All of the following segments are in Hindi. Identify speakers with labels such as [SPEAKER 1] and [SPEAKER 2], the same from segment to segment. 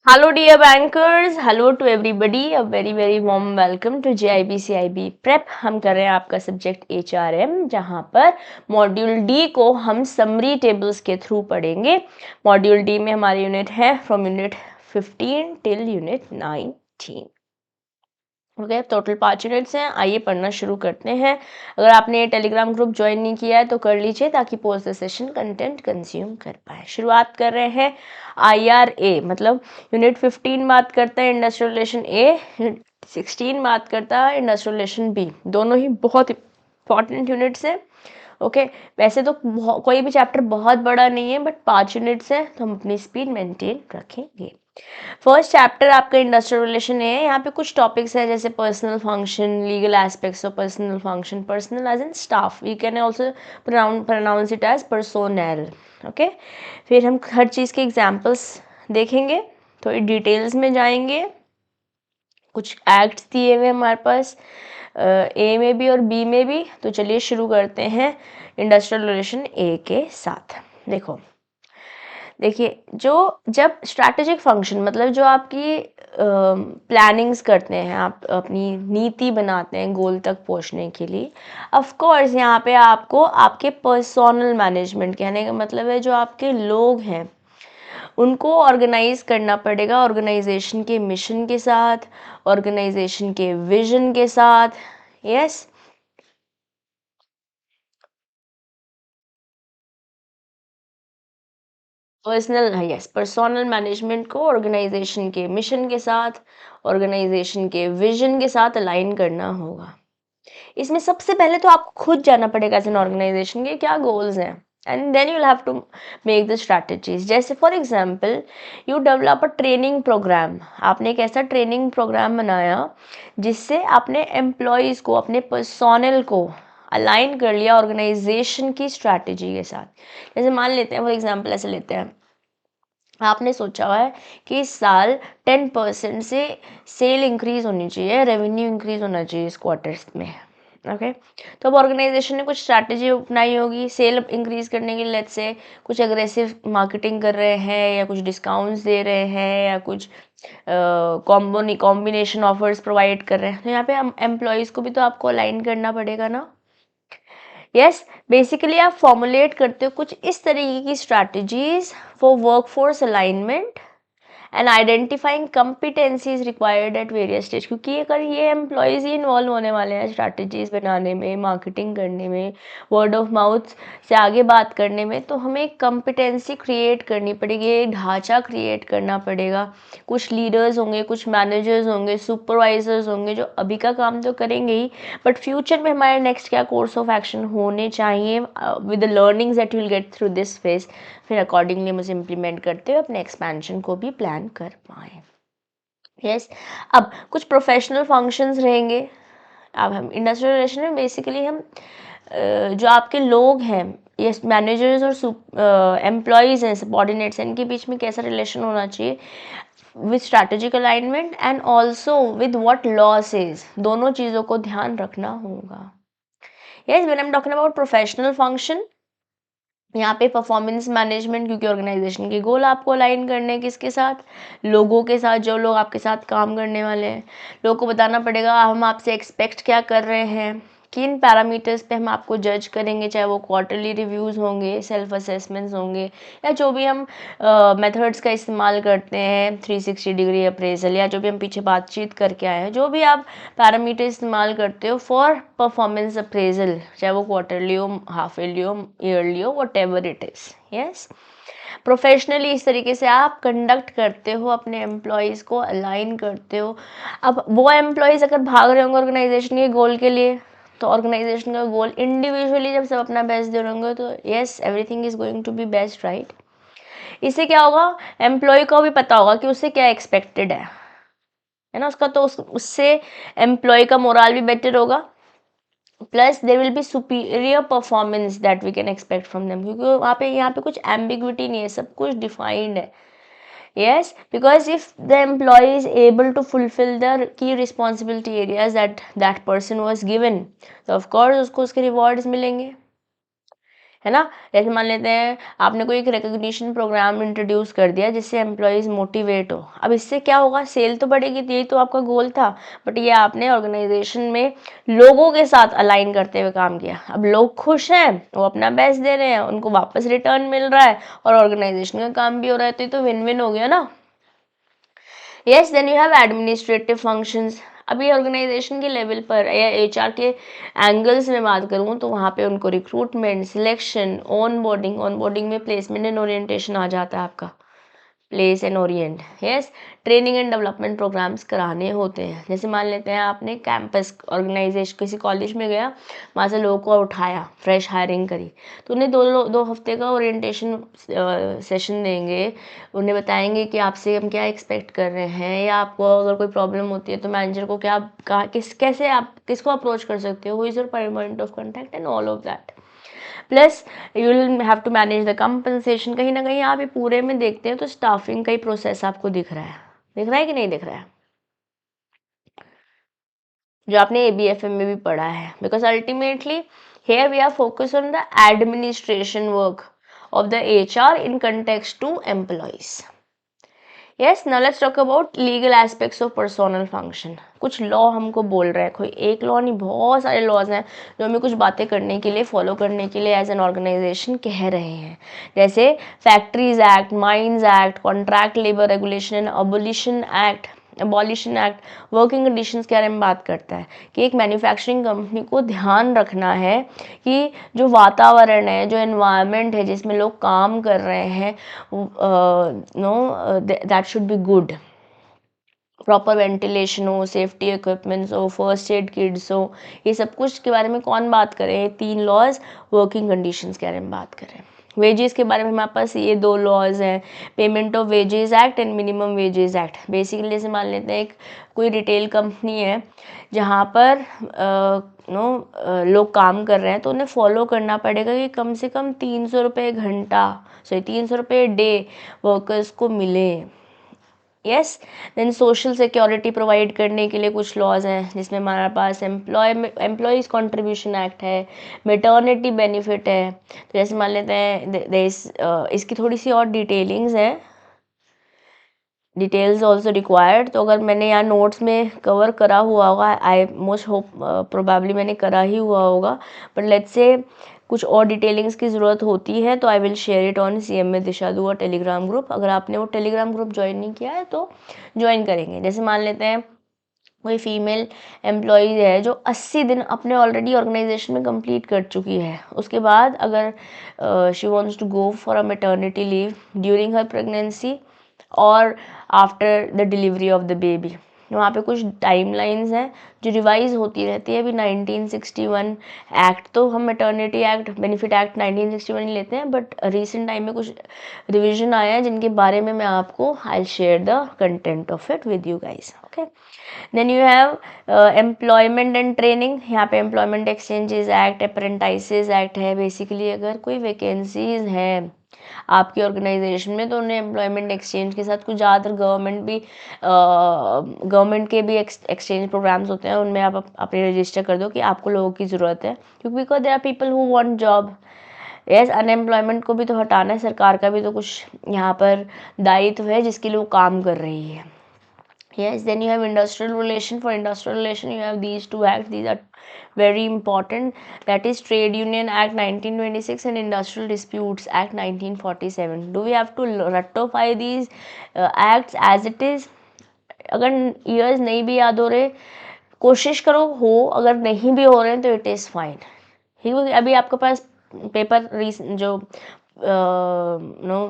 [SPEAKER 1] Hello, dear bankers. Hello to everybody. A very warm welcome to JIB Prep. हम कर रहे हैं आपका सब्जेक्ट HRM, जहाँ पर मॉड्यूल डी को हम समरी टेबल्स के थ्रू पढ़ेंगे। मॉड्यूल डी में हमारी यूनिट है from unit 15 till unit 19। Okay, total 5 units हैं। आइए पढ़ना शुरू करते हैं। अगर आपने टेलीग्राम ग्रुप ज्वाइन नहीं किया है तो कर लीजिए ताकि post the session content consume कर पाए। शुरुआत कर रहे हैं IRA, मतलब यूनिट 15 बात करता है इंडस्ट्रियल रिलेशन ए, यूनिट 16 बात करता है इंडस्ट्रियल रिलेशन बी। दोनों ही बहुत इंपॉर्टेंट यूनिट्स हैं। ओके, वैसे तो कोई भी चैप्टर बहुत बड़ा नहीं है, बट 5 यूनिट्स है तो हम अपनी स्पीड मेंटेन रखेंगे। फर्स्ट चैप्टर आपका इंडस्ट्रियल रिलेशन है। यहाँ पे कुछ टॉपिक्स है जैसे personnel function, legal aspects of personnel function, personnel as in staff, we can also pronounce it as personnel. Okay, फिर हम हर चीज़ के एग्जाम्पल्स देखेंगे, थोड़ी डिटेल्स में जाएंगे। कुछ एक्ट्स दिए हुए हमारे पास ए में भी और बी में भी। तो चलिए शुरू करते हैं इंडस्ट्रियल रिलेशन ए के साथ। देखिए, जो जब स्ट्रैटेजिक फंक्शन, मतलब जो आपकी प्लानिंग्स करते हैं, आप अपनी नीति बनाते हैं गोल तक पहुंचने के लिए, ऑफ कोर्स यहाँ पे आपको आपके पर्सोनल मैनेजमेंट, कहने का मतलब है जो आपके लोग हैं उनको ऑर्गेनाइज करना पड़ेगा, ऑर्गेनाइजेशन के मिशन के साथ, ऑर्गेनाइजेशन के विजन के साथ। यस, पर्सनल मैनेजमेंट को ऑर्गेनाइजेशन के मिशन के साथ, ऑर्गेनाइजेशन के विजन के साथ अलाइन करना होगा। इसमें सबसे पहले तो आपको खुद जानना पड़ेगा एज एन ऑर्गेनाइजेशन के क्या गोल्स हैं, and then you will have to make the strategies. जैसे for example, you develop a training programme. आपने एक ऐसा ट्रेनिंग प्रोग्राम बनाया जिससे आपने एम्प्लॉयज़ को, अपने पर्सोनल को अलाइन कर लिया ऑर्गेनाइजेशन की स्ट्रैटेजी के साथ। जैसे मान लेते हैं, फॉर एग्जांपल ऐसे लेते हैं, आपने सोचा हुआ है कि इस साल 10% से सेल इंक्रीज होनी चाहिए, रेवेन्यू इंक्रीज होना चाहिए इस क्वार्टर्स में। ओके, तो अब ऑर्गेनाइजेशन ने कुछ स्ट्रैटेजी अपनाई होगी सेल इंक्रीज करने के लिए। लेट्स से कुछ एग्रेसिव मार्केटिंग कर रहे हैं, या कुछ डिस्काउंट्स दे रहे हैं, या कुछ कॉम्बिनेशन ऑफर्स प्रोवाइड कर रहे हैं। तो यहाँ पे हम एम्प्लॉयज़ को भी तो आपको अलाइन करना पड़ेगा ना। यस, बेसिकली आप फॉर्मुलेट करते हो कुछ इस तरीके की strategies for workforce alignment and identifying कम्पिटेंसीज required at various stage. क्योंकि अगर ये एम्प्लॉयज़ ही इन्वॉल्व होने वाले हैं स्ट्रैटेजीज बनाने में, मार्केटिंग करने में, वर्ड ऑफ माउथ से आगे बात करने में, तो हमें एक कम्पिटेंसी क्रिएट करनी पड़ेगी, एक ढांचा क्रिएट करना पड़ेगा। कुछ लीडर्स होंगे, कुछ मैनेजर्स होंगे, सुपरवाइजर्स होंगे जो अभी का काम तो करेंगे ही, बट फ्यूचर में हमारे नेक्स्ट क्या कोर्स ऑफ एक्शन होने चाहिए with the learnings that you will get through this phase, फिर अकॉर्डिंगली हम उसे इम्प्लीमेंट करते हुए अपने एक्सपेंशन को भी प्लान कर पाए। यस, अब कुछ प्रोफेशनल फंक्शंस रहेंगे। अब हम इंडस्ट्रियल रिलेशन में बेसिकली हम जो आपके लोग हैं, ये मैनेजर्स और एम्प्लॉयज़ हैं, सबॉर्डिनेट्स हैं, इनके बीच में कैसा रिलेशन होना चाहिए with strategic alignment and also with what law says, दोनों चीज़ों को ध्यान रखना होगा। Yes, when I am talking about professional function, यहाँ पे परफॉर्मेंस मैनेजमेंट, क्योंकि ऑर्गेनाइजेशन के गोल आपको अलाइन करने हैं किसके साथ, लोगों के साथ, जो लोग आपके साथ काम करने वाले हैं। लोगों को बताना पड़ेगा हम आपसे एक्सपेक्ट क्या कर रहे हैं, किन पैरामीटर्स पे हम आपको जज करेंगे, चाहे वो क्वार्टरली रिव्यूज़ होंगे, सेल्फ असेसमेंट्स होंगे, या जो भी हम मेथड्स का इस्तेमाल करते हैं, 360 डिग्री अप्रेजल, या जो भी हम पीछे बातचीत करके आए हैं, जो भी आप पैरामीटर इस्तेमाल करते हो फॉर परफॉर्मेंस अप्रेजल, चाहे वो क्वार्टरली हो, हाफ ईयरली हो, ईयरली हो, what ever it is. Yes, professionally इस तरीके से आप कंडक्ट करते हो, अपने एम्प्लॉयज़ को अलाइन करते हो। अब वो एम्प्लॉयज़ अगर भाग रहे होंगे ऑर्गेनाइजेशन के गोल के लिए, तो ऑर्गेनाइजेशन का गोल इंडिविजुअली जब सब अपना बेस्ट दे रहे होंगे, तो yes, everything is going to be best, right. इससे क्या होगा, एम्प्लॉय को भी पता होगा कि उससे क्या एक्सपेक्टेड है ना उसका, तो उससे एम्प्लॉय का मोरल भी बेटर होगा, plus there will be superior performance that we can expect from them, क्योंकि वहाँ पे यहाँ पे कुछ एम्बिग्विटी नहीं है, सब कुछ डिफाइंड है। Yes, because if the employee is able to fulfill the key responsibility areas that that person was given, तो of course उसको उसके rewards मिलेंगे। है ना। जैसे मान लेते हैं आपने कोई एक रिकग्निशन प्रोग्राम इंट्रोड्यूस कर दिया जिससे एम्प्लॉयज मोटिवेट हो, अब इससे क्या होगा, सेल तो बढ़ेगी, यही तो आपका गोल था, बट ये आपने ऑर्गेनाइजेशन में लोगों के साथ अलाइन करते हुए काम किया। अब लोग खुश हैं, वो अपना बेस्ट दे रहे हैं, उनको वापस रिटर्न मिल रहा है और ऑर्गेनाइजेशन का काम भी हो रहा है, तो ये तो विन विन हो गया ना। Yes, then you have administrative functions. अभी ऑर्गेनाइजेशन के लेवल पर या एचआर के एंगल्स में बात करूँ तो वहाँ पे उनको रिक्रूटमेंट, सिलेक्शन, ऑन बोर्डिंग में प्लेसमेंट एंड ओरिएंटेशन आ जाता है आपका, place and orient. Yes, training and development programmes कराने होते हैं। जैसे मान लेते हैं आपने कैंपस ऑर्गेनाइजेशन किसी कॉलेज में गया, वहाँ से लोगों को उठाया, फ्रेश हायरिंग करी, तो उन्हें दो हफ्ते का ओरिएंटेशन सेशन देंगे, उन्हें बताएंगे कि आपसे हम क्या एक्सपेक्ट कर रहे हैं, या आपको अगर कोई प्रॉब्लम होती है तो मैनेजर को क्या कैसे आप किसको अप्रोच कर सकते हो, who is your point of contact and all of that. Plus you will have to manage the compensation. कहीं ना कहीं आप ये पूरे में देखते हैं तो स्टाफिंग का ही प्रोसेस आपको दिख रहा है कि नहीं दिख रहा है, जो आपने एबीएफएम में भी पढ़ा है। Because ultimately here we are focus on the administration work of the HR in context to employees. Yes, now let's talk about legal aspects of personal function. कुछ लॉ हमको बोल रहे हैं, कोई एक लॉ नहीं, बहुत सारे लॉज हैं जो हमें कुछ बातें करने के लिए, फॉलो करने के लिए एज एन ऑर्गेनाइजेशन कह रहे हैं। जैसे factories act, mines act, contract labour regulation and abolition act working conditions के बारे में बात करता है कि एक मैन्युफैक्चरिंग कंपनी को ध्यान रखना है कि जो वातावरण है, जो एनवायरनमेंट है जिसमें लोग काम कर रहे हैं, that should be good, proper ventilation हो, सेफ्टी इक्विपमेंट्स हो, फर्स्ट एड किट्स हो, ये सब कुछ के बारे में कौन बात करे, 3 लॉज वर्किंग कंडीशंस के बारे में बात करें। वेजेस के बारे में हमारे पास ये 2 लॉज हैं, payment of wages act and minimum wages act. Basically जैसे मान लेते हैं एक कोई रिटेल कंपनी है जहाँ पर लोग काम कर रहे हैं, तो उन्हें फॉलो करना पड़ेगा कि कम से कम 300 रुपये घंटा, 300 रुपये डे वर्कर्स को मिले। Yes, then social security provide करने के लिए कुछ लॉज हैं, जिसमें हमारे पास एम्प्लॉयज कंट्रीब्यूशन एक्ट है, मेटर्निटी बेनिफिट है। तो जैसे मान लेते हैं इसकी थोड़ी सी और डिटेलिंग्स हैं, डिटेल्स ऑल्सो रिक्वायर्ड। तो अगर मैंने यहाँ नोट्स में कवर करा हुआ होगा, आई मोस्ट होप प्रोबेबली मैंने करा ही हुआ होगा, बट लेट्स से कुछ और डिटेलिंग्स की ज़रूरत होती है तो I will share it on CMA दिशा दुआ टेलीग्राम ग्रुप। अगर आपने वो टेलीग्राम ग्रुप ज्वाइन नहीं किया है तो ज्वाइन करेंगे। जैसे मान लेते हैं कोई फीमेल एम्प्लॉय है जो 80 दिन अपने ऑलरेडी ऑर्गेनाइजेशन में कंप्लीट कर चुकी है, उसके बाद अगर she wants to go for a maternity leave during her pregnancy और after the delivery of the baby, वहाँ पे कुछ टाइमलाइंस हैं जो रिवाइज होती रहती है। अभी 1961 एक्ट, तो हम मैटर्निटी एक्ट, बेनिफिट एक्ट 1961 ही लेते हैं, बट रिसेंट टाइम में कुछ रिवीजन आया है जिनके बारे में मैं आपको I share the content of it with you guys. Okay, then you have employment and training. यहाँ पे employment exchanges act, apprentices act है। बेसिकली अगर कोई वैकेंसीज हैं आपकी ऑर्गेनाइजेशन में तो उन्हें एम्प्लॉयमेंट एक्सचेंज के साथ, कुछ ज़्यादातर गवर्नमेंट के भी एक्सचेंज प्रोग्राम्स होते हैं, उनमें आप अपने रजिस्टर कर दो कि आपको लोगों की ज़रूरत है, क्योंकि because there are people who want job. Yes, unemployment को भी तो हटाना है, सरकार का भी तो कुछ यहाँ पर दायित्व है जिसके लिए वो काम कर रही है। Yes, then you have industrial relation. For industrial relation, you have these 2 acts. These are very important. That is Trade Union Act 1926 and Industrial Disputes Act 1947. Do we have to ratify these acts as it is? अगर ईयर्स नहीं भी याद हो रहे, कोशिश करो हो, अगर नहीं भी हो रहे हैं तो इट इज़ फाइन। ठीक है, अभी आपके पास पेपर जो नो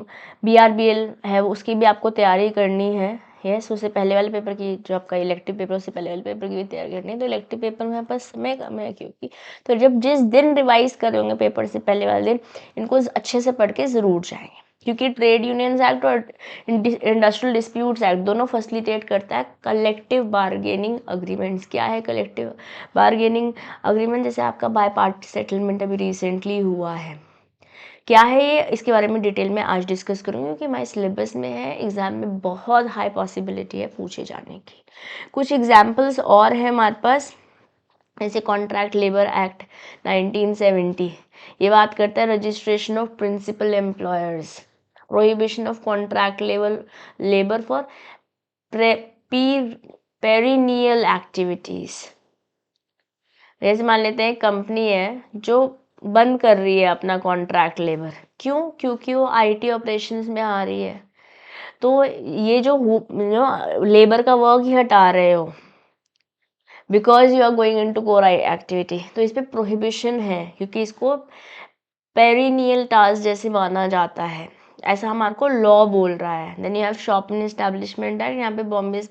[SPEAKER 1] BRBL है उसकी भी आपको तैयारी करनी है। यस, उससे पहले वाले पेपर की, जो आपका इलेक्टिव पेपर उससे पहले वाले पेपर की भी तैयारी करनी है। तो इलेक्टिव पेपर में पास समय कम है, क्योंकि तो जब जिस दिन रिवाइज कर रहे होंगे पेपर से पहले वाले दिन, इनको अच्छे से पढ़ के ज़रूर जाएंगे, क्योंकि ट्रेड यूनियंस एक्ट और इंडस्ट्रियल डिस्प्यूट्स एक्ट दोनों फैसिलिटेट करता है कलेक्टिव बार्गेनिंग अग्रीमेंट्स। क्या है कलेक्टिव बार्गेनिंग अग्रीमेंट? जैसे आपका बाय पार्टी सेटलमेंट अभी रिसेंटली हुआ है, क्या है ये, इसके बारे में डिटेल में आज डिस्कस करूँगी, क्योंकि हमारे सिलेबस में है, एग्ज़ाम में बहुत हाई पॉसिबिलिटी है पूछे जाने की। कुछ एग्जाम्पल्स और है हमारे पास, जैसे कॉन्ट्रैक्ट लेबर एक्ट 1970, ये बात करता है registration of principal employers, prohibition of contract labour for perennial activities. जैसे मान लेते हैं कंपनी है जो बंद कर रही है अपना कॉन्ट्रैक्ट लेबर, क्यों? क्योंकि वो आईटी ऑपरेशंस में आ रही है, तो ये जो लेबर का वर्क ही हटा रहे हो because you are going into core activity, तो इस पर प्रोहिबिशन है क्योंकि इसको पेरिनियल टास्क जैसे माना जाता है, ऐसा हमारे को लॉ बोल रहा है। Then you have shop and establishment act, यहाँ पे Bombay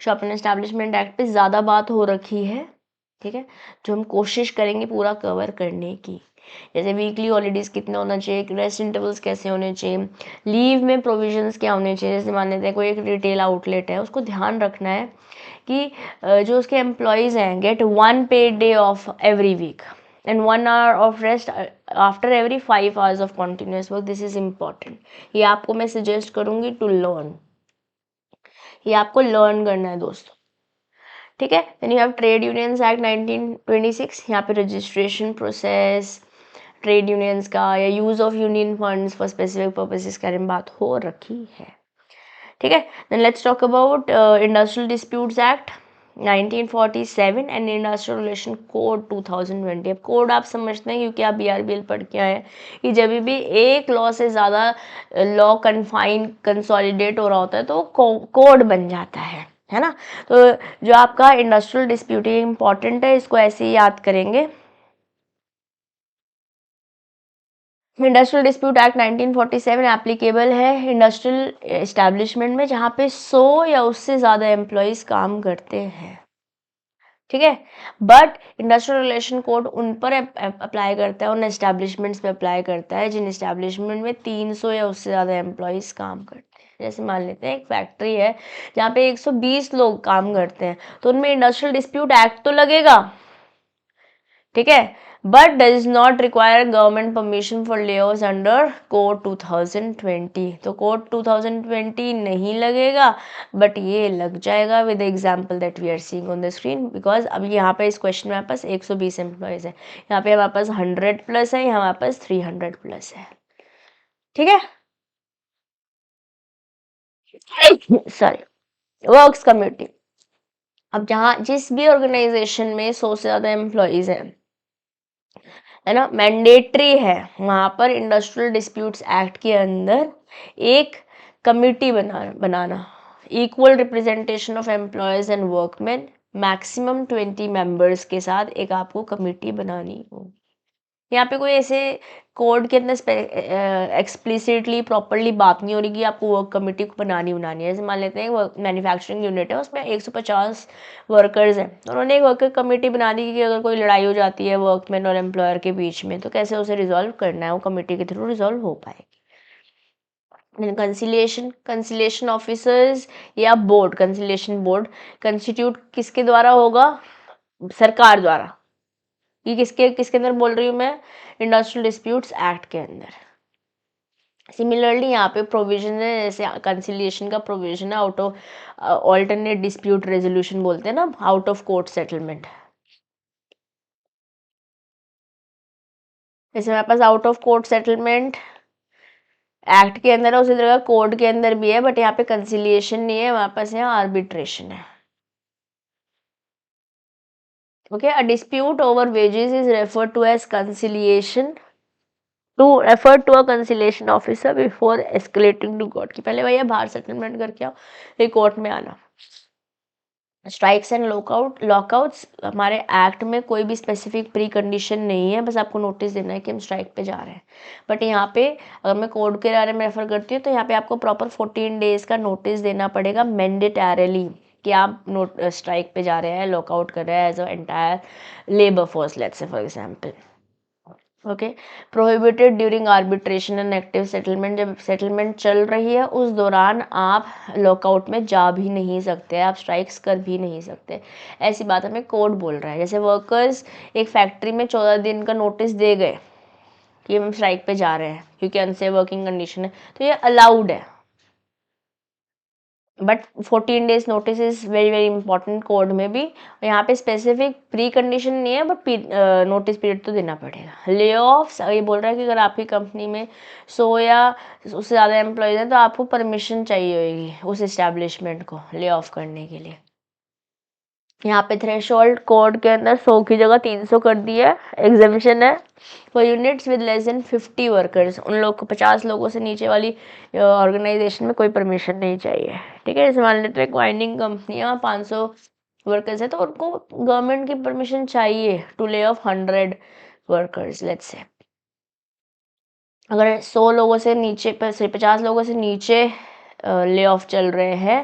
[SPEAKER 1] shop and establishment act पे ज़्यादा बात हो रखी है, ठीक है, जो हम कोशिश करेंगे पूरा कवर करने की। जैसे वीकली हॉलीडेज कितना होना चाहिए, रेस्ट इंटरवल्स कैसे होने चाहिए, लीव में प्रोविजंस क्या होने चाहिए। जैसे मान लेते हैं कोई एक रिटेल आउटलेट है, उसको ध्यान रखना है कि जो उसके एम्प्लॉयज़ हैं get 1 paid day off every week and 1 hour of rest after every 5 hours of continuous work. This is important. ये आपको मैं सजेस्ट करूँगी टू लर्न, ये आपको लर्न करना है दोस्तों, ठीक है। Then you have trade unions act 1926, यहाँ पे रजिस्ट्रेशन प्रोसेस, ट्रेड यूनियंस का या use of union funds for specific purposes के बारे में बात हो रखी है, ठीक है। Then let's talk about industrial disputes act 1947 and industrial relation code 2020। अब कोड आप समझते हैं क्योंकि आप बीआरबीएल पढ़ के आए हैं कि जब भी एक लॉ से ज़्यादा लॉ कन्फाइन कंसोलिडेट हो रहा होता है तो कोड बन जाता है ना। तो जो आपका इंडस्ट्रियल डिस्प्यूटिंग इंपॉर्टेंट है, इसको ऐसे ही याद करेंगे। इंडस्ट्रियल डिस्प्यूट एक्ट 1947 एप्लीकेबल है इंडस्ट्रियल एस्टैब्लिशमेंट में जहाँ पे 100 या उससे ज़्यादा एम्प्लॉयज़ काम करते हैं, ठीक है। बट इंडस्ट्रियल रिलेशन कोड उन पर अप्लाई करता है, उन एस्टैब्लिशमेंट्स पे अप्लाई करता है जिन एस्टैब्लिशमेंट में 300 या उससे ज़्यादा एम्प्लॉयज़ काम करते हैं। जैसे मान लेते हैं एक फैक्ट्री है जहाँ पे 120 लोग काम करते हैं, तो उनमें इंडस्ट्रियल डिस्प्यूट एक्ट तो लगेगा, ठीक है, but does not require government permission for layoffs under code 2020। तो कोड 2020 नहीं लगेगा, बट ये लग जाएगा with example that we are seeing on the screen. Because अभी यहाँ पे इस क्वेश्चन में हमारे पास 120 एम्प्लॉयज है, यहाँ पे हमारे पास 100 प्लस है, यहाँ हमारे पास 300 प्लस है, ठीक है। Sorry, works community. अब जहाँ जिस भी ऑर्गेनाइजेशन में 100 से ज़्यादा एम्प्लॉयज हैं, है ना, मैंडेटरी है वहाँ पर इंडस्ट्रियल डिस्प्यूट्स एक्ट के अंदर एक committee banana, equal representation of employees and workman, maximum 20 members के साथ एक आपको कमिटी बनानी हो। यहाँ पे कोई ऐसे कोड के अंदर एक्सप्लिसिटली प्रॉपरली बात नहीं हो रही कि आपको वर्क कमेटी को बनानी है। जैसे मान लेते हैं वर्क मैन्युफैक्चरिंग यूनिट है, उसमें 150 वर्कर्स हैं, तो उन्होंने एक वर्कर कमेटी बना दी कि अगर कोई लड़ाई हो जाती है वर्कमैन और एम्प्लॉयर के बीच में तो कैसे उसे रिजॉल्व करना है, वो कमेटी के थ्रू रिजॉल्व हो पाएगी। कंसिलिएशन ऑफिसर्स या बोर्ड, कंसिलिएशन बोर्ड कंस्टिट्यूट किसके द्वारा होगा? सरकार द्वारा। ये किसके अंदर बोल रही हूँ मैं? इंडस्ट्रियल डिस्प्यूट्स एक्ट के अंदर। सिमिलरली यहाँ पे प्रोविजन है, जैसे कंसिलिएशन का प्रोविजन है out of alternate dispute resolution बोलते हैं ना, आउट ऑफ कोर्ट सेटलमेंट। जैसे हमारे pass out of court settlement act के अंदर है, उसी तरह कोड के अंदर भी है, बट यहाँ पे कंसिलिएशन नहीं है, हमारे पास यहाँ आर्बिट्रेशन है। Okay, a dispute over wages is referred to as conciliation to refer to a conciliation officer before escalating to court. की पहले भैया बाहर सेटलमेंट करके आओ, फिर कोर्ट में आना। स्ट्राइक्स एंड लॉकआउट्स हमारे एक्ट में कोई भी स्पेसिफिक प्री कंडीशन नहीं है, बस आपको नोटिस देना है कि हम स्ट्राइक पे जा रहे हैं। बट यहाँ पे अगर मैं कोड के बारे में रेफर करती हूँ तो यहाँ पे आपको प्रॉपर 14 डेज का नोटिस देना पड़ेगा मैंडेटरली कि आप स्ट्राइक पे जा रहे हैं, लॉकआउट कर रहे हैं as a entire labour force, let's say for example. Okay, prohibited during arbitration and active settlement, जब सेटलमेंट चल रही है उस दौरान आप लॉकआउट में जा भी नहीं सकते, आप स्ट्राइक्स कर भी नहीं सकते, ऐसी बात हमें कोड बोल रहा है। जैसे वर्कर्स एक फैक्ट्री में 14 दिन का नोटिस दे गए कि हम स्ट्राइक पे जा रहे हैं क्योंकि अनसेफ वर्किंग कंडीशन है, तो ये अलाउड है, but 14 days notice is very very important code में भी। यहाँ पे स्पेसिफिक प्री कंडीशन नहीं है, बट नोटिस पीरियड तो देना पड़ेगा। ले ऑफ्स, ये बोल रहा है कि अगर आपकी कंपनी में 100 या उससे ज़्यादा एम्प्लॉयज़ हैं तो आपको परमिशन चाहिए होगी उस इस्टेब्लिशमेंट को ले ऑफ करने के लिए। यहाँ पे थ्रेशोल्ड कोड के अंदर 100 की जगह 300 कर दिया है। एग्जामिशन है for units with less than 50 workers, उन लोग को 50 लोगों से नीचे वाली ऑर्गेनाइजेशन में कोई परमिशन नहीं चाहिए। ठीक है, जैसे मान लेते हैं माइनिंग कंपनियाँ 500 वर्कर्स है तो उनको गवर्नमेंट की परमिशन चाहिए to lay off 100 workers let's say. अगर 100 लोगों से नीचे 50 लोगों से नीचे ले ऑफ चल रहे हैं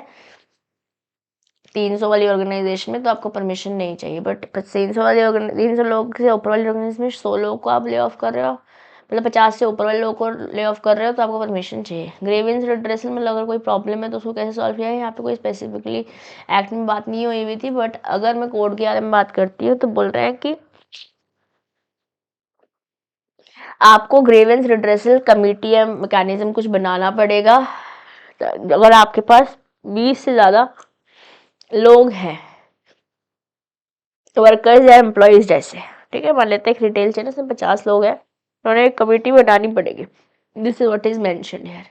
[SPEAKER 1] 300 वाली ऑर्गेनाइजेशन में तो आपको परमिशन नहीं चाहिए, बट 300 लोग से ऊपर वाली ऑर्गेनाइजेशन में 100 लोगों को आप ले ऑफ कर रहे हो, मतलब 50 से ऊपर वाले लोगों को ले ऑफ कर रहे हो तो आपको परमिशन चाहिए। ग्रीवेंस रिड्रेसल में अगर कोई प्रॉब्लम है तो उसको कैसे सॉल्व किया है, यहाँ पे कोई स्पेसिफिकली एक्ट में बात नहीं हुई थी, बट अगर मैं कोड के बारे में बात करती हूँ तो बोल रहे हैं कि आपको ग्रीवेंस रिड्रेसल कमेटी या मैकेनिज्म कुछ बनाना पड़ेगा। अगर आपके पास 20 से ज़्यादा लोग हैं वर्कर्स या एम्प्लॉयज जैसे, ठीक है, मान लेते हैं एक रिटेल चेन उसमें 50 लोग हैं, उन्होंने एक कमेटी बनानी पड़ेगी। This is what is mentioned here.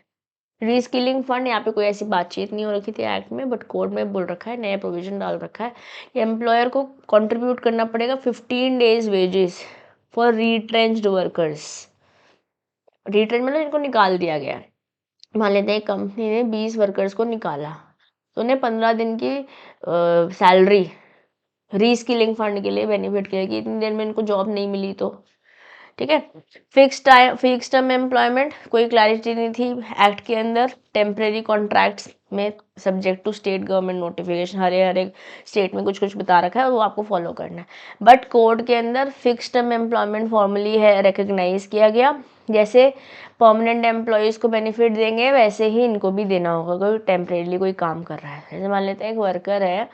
[SPEAKER 1] Reskilling fund, यहाँ पे कोई ऐसी बातचीत नहीं हो रखी थी एक्ट में, बट कोड में बोल रखा है, नया प्रोविजन डाल रखा है कि एम्प्लॉयर को कंट्रीब्यूट करना पड़ेगा 15 डेज वेजेस फॉर रीट्रेंच्ड वर्कर्स। रीट्रेंच मतलब इनको निकाल दिया गया है। मान लेते हैं कंपनी ने 20 वर्कर्स को निकाला तो उन्हें 15 दिन की सैलरी रीस्किलिंग फंड के लिए बेनिफिट के लिए कि इतनी देर में इनको जॉब नहीं मिली तो, ठीक है। फिक्स टर्म एम्प्लॉयमेंट, कोई क्लैरिटी नहीं थी एक्ट के अंदर। टेम्परेरी कॉन्ट्रैक्ट्स में subject to state government notification, हर एक स्टेट में कुछ कुछ बता रखा है और वो आपको फॉलो करना है। बट कोड के अंदर फिक्स टर्म एम्प्लॉयमेंट फॉर्मली है रिकग्नाइज किया गया। जैसे परमानेंट एम्प्लॉयज़ को बेनिफिट देंगे वैसे ही इनको भी देना होगा कोई टेम्परेली कोई काम कर रहा है। जैसे मान लेते हैं एक वर्कर है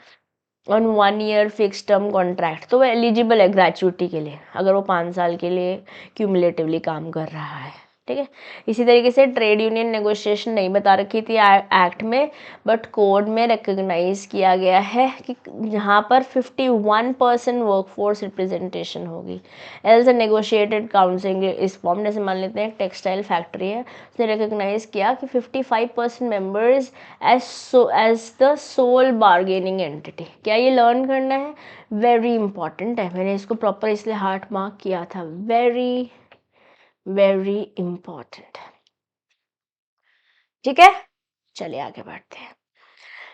[SPEAKER 1] on 1 year fix term contract तो वो एलिजिबल है ग्रेचुइटी के लिए अगर वो 5 साल के लिए क्यूमुलेटिवली काम कर रहा है, ठीक है। इसी तरीके से ट्रेड यूनियन नेगोशिएशन नहीं बता रखी थी एक्ट में, बट कोड में रिकग्नाइज किया गया है कि यहाँ पर 51% वर्कफोर्स रिप्रेजेंटेशन होगी। एल्स अ नेगोशिएटेड काउंसिल इस फॉर्म, जैसे मान लेते हैं एक टेक्सटाइल फैक्ट्री है, उसने रिकग्नाइज किया कि 55% members as the sole bargaining entity. क्या ये लर्न करना है? वेरी इंपॉर्टेंट है, मैंने इसको प्रॉपर इसलिए हार्ट मार्क किया था, वेरी वेरी इंपॉर्टेंट। ठीक है, चलिए आगे बढ़ते हैं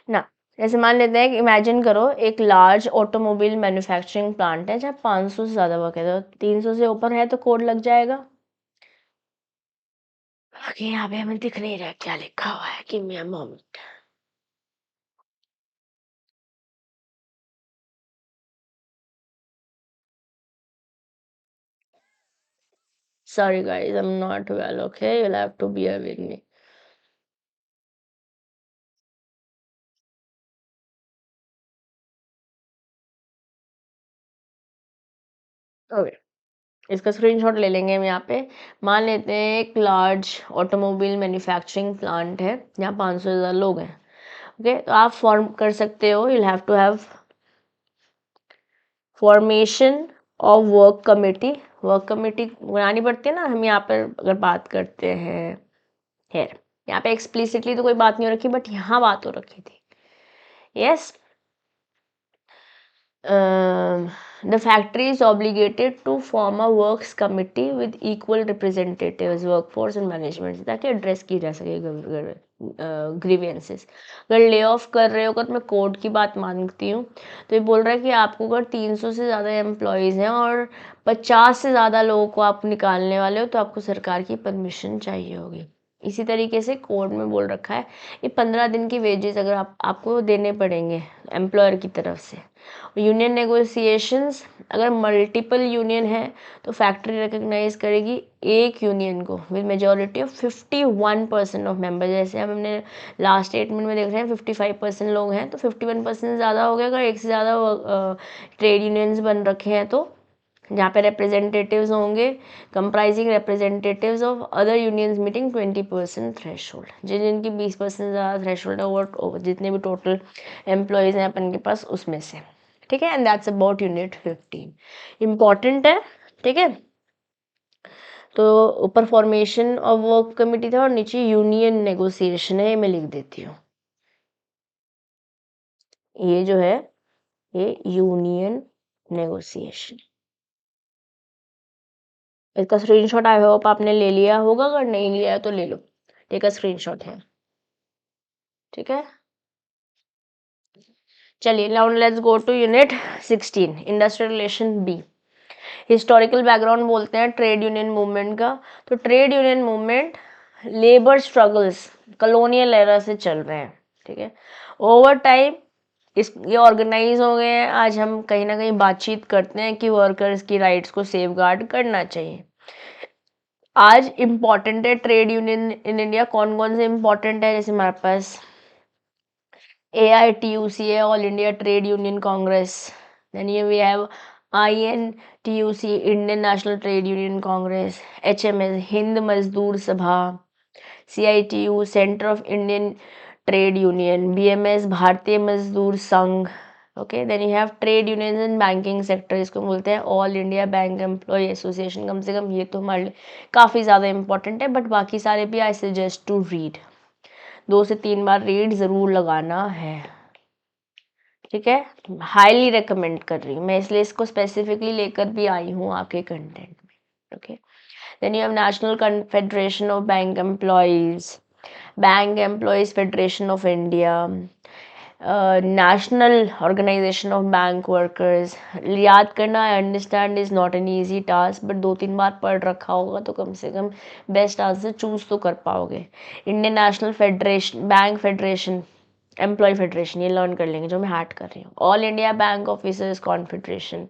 [SPEAKER 1] ना। जैसे मान लेते हैं कि इमेजिन करो एक लार्ज ऑटोमोबाइल मैन्युफैक्चरिंग प्लांट है जहाँ 500 से ज़्यादा वर्क है, तो 300 से ऊपर है तो कोड लग जाएगा। ओके, यहाँ पे हमें दिख नहीं रहा क्या लिखा हुआ है कि मैं moment. Sorry guys, I'm not well, okay? You'll have to bear with me. Okay, इसका स्क्रीनशॉट ले लेंगे हम यहाँ पे। मान लेते हैं एक लार्ज ऑटोमोबाइल मैन्युफैक्चरिंग प्लांट है जहाँ 500 से ज़्यादा लोग हैं। ओके, तो आप फॉर्म कर सकते हो, you'll have to have formation of work committee. Work committee बनानी पड़ती है ना, हम यहाँ पर अगर बात करते हैं हेयर, यहाँ पे एक्सप्लिसिटली तो कोई बात नहीं हो रखी, बट यहाँ बात हो रखी थी। Yes, the factory is obligated to form a works committee with equal representatives workforce and management ताकि एड्रेस की जा सके ग्रीवेंसेस। अगर ले ऑफ कर रहे हो, अगर मैं कोड की बात मानती हूँ तो ये बोल रहा है कि आपको अगर 300 से ज़्यादा एम्प्लॉयज़ हैं और 50 से ज़्यादा लोगों को आप निकालने वाले हो तो आपको सरकार की परमिशन चाहिए होगी। इसी तरीके से कोड में बोल रखा है ये 15 दिन की वेजेस अगर आपको देने पड़ेंगे एम्प्लॉयर की तरफ से। यूनियन नेगोशिएशंस, अगर मल्टीपल यूनियन है तो फैक्ट्री रिकग्नाइज करेगी एक यूनियन को with majority of 51% of member. जैसे अब हमने लास्ट स्टेटमेंट में देख रहे हैं 55% लोग हैं तो 51% ज़्यादा हो गया। अगर एक से ज़्यादा ट्रेड यूनियंस बन रखे हैं तो जहाँ पे रिप्रेजेंटेटिव्स होंगे comprising representatives of other unions meeting 20% threshold, जिनकी 20% ज़्यादा थ्रेशोल्ड है वो जितने भी टोटल एम्प्लॉयज़ हैं अपन के पास उसमें से, ठीक है। And that's about unit 15, important है, ठीक है। तो ऊपर फॉर्मेशन ऑफ वर्क कमिटी था और नीचे यूनियन नेगोशिएशन है, ये मैं लिख देती हूँ। ये जो है ये यूनियन नेगोशिएशन, इसका स्क्रीनशॉट आई होप आपने ले लिया होगा, अगर नहीं लिया है तो ले लो, टेक अ स्क्रीनशॉट है, ठीक है। चलिए now let's go to unit 16 industrial relation B. Historical background बोलते हैं ट्रेड यूनियन मूवमेंट का। तो trade union movement labour struggles colonial era से चल रहे हैं, ठीक है। ओवर टाइम ये ऑर्गेनाइज हो गए हैं। आज हम कहीं ना कहीं बातचीत करते हैं कि वर्कर्स की राइट्स को सेफगार्ड करना चाहिए। आज इम्पॉर्टेंट है ट्रेड यूनियन इन इंडिया, कौन कौन से इम्पॉर्टेंट है, जैसे हमारे पास AITUC है, all India trade union congress. Then ये we have INTUC, Indian national trade union congress. HMS, Hind Mazdoor Sabha. CITU, centre of Indian trade union. BMS, Bharatiya Mazdoor Sangh. Okay, then you have trade unions in banking sector, इसको बोलते हैं all India bank employ association. कम से कम ये तो हमारे लिए काफ़ी ज़्यादा इंपॉर्टेंट है, बट बाकी सारे भी आई सजेस्ट टू रीड, 2 से 3 बार रीड ज़रूर लगाना है, ठीक है। हाईली रिकमेंड कर रही हूँ मैं, इसलिए इसको स्पेसिफिकली लेकर भी आई हूँ आपके कंटेंट में, okay. Then you have national confederation of bank employees, bank employees federation of India, national organisation of bank workers. याद करना I understand is not an easy task, but 2-3 बार पढ़ रखा होगा तो कम से कम बेस्ट आंसर चूज तो कर पाओगे। Indian national federation, bank federation, employee federation, ये लर्न कर लेंगे जो मैं हैड कर रही हूँ। All India bank officers confederation,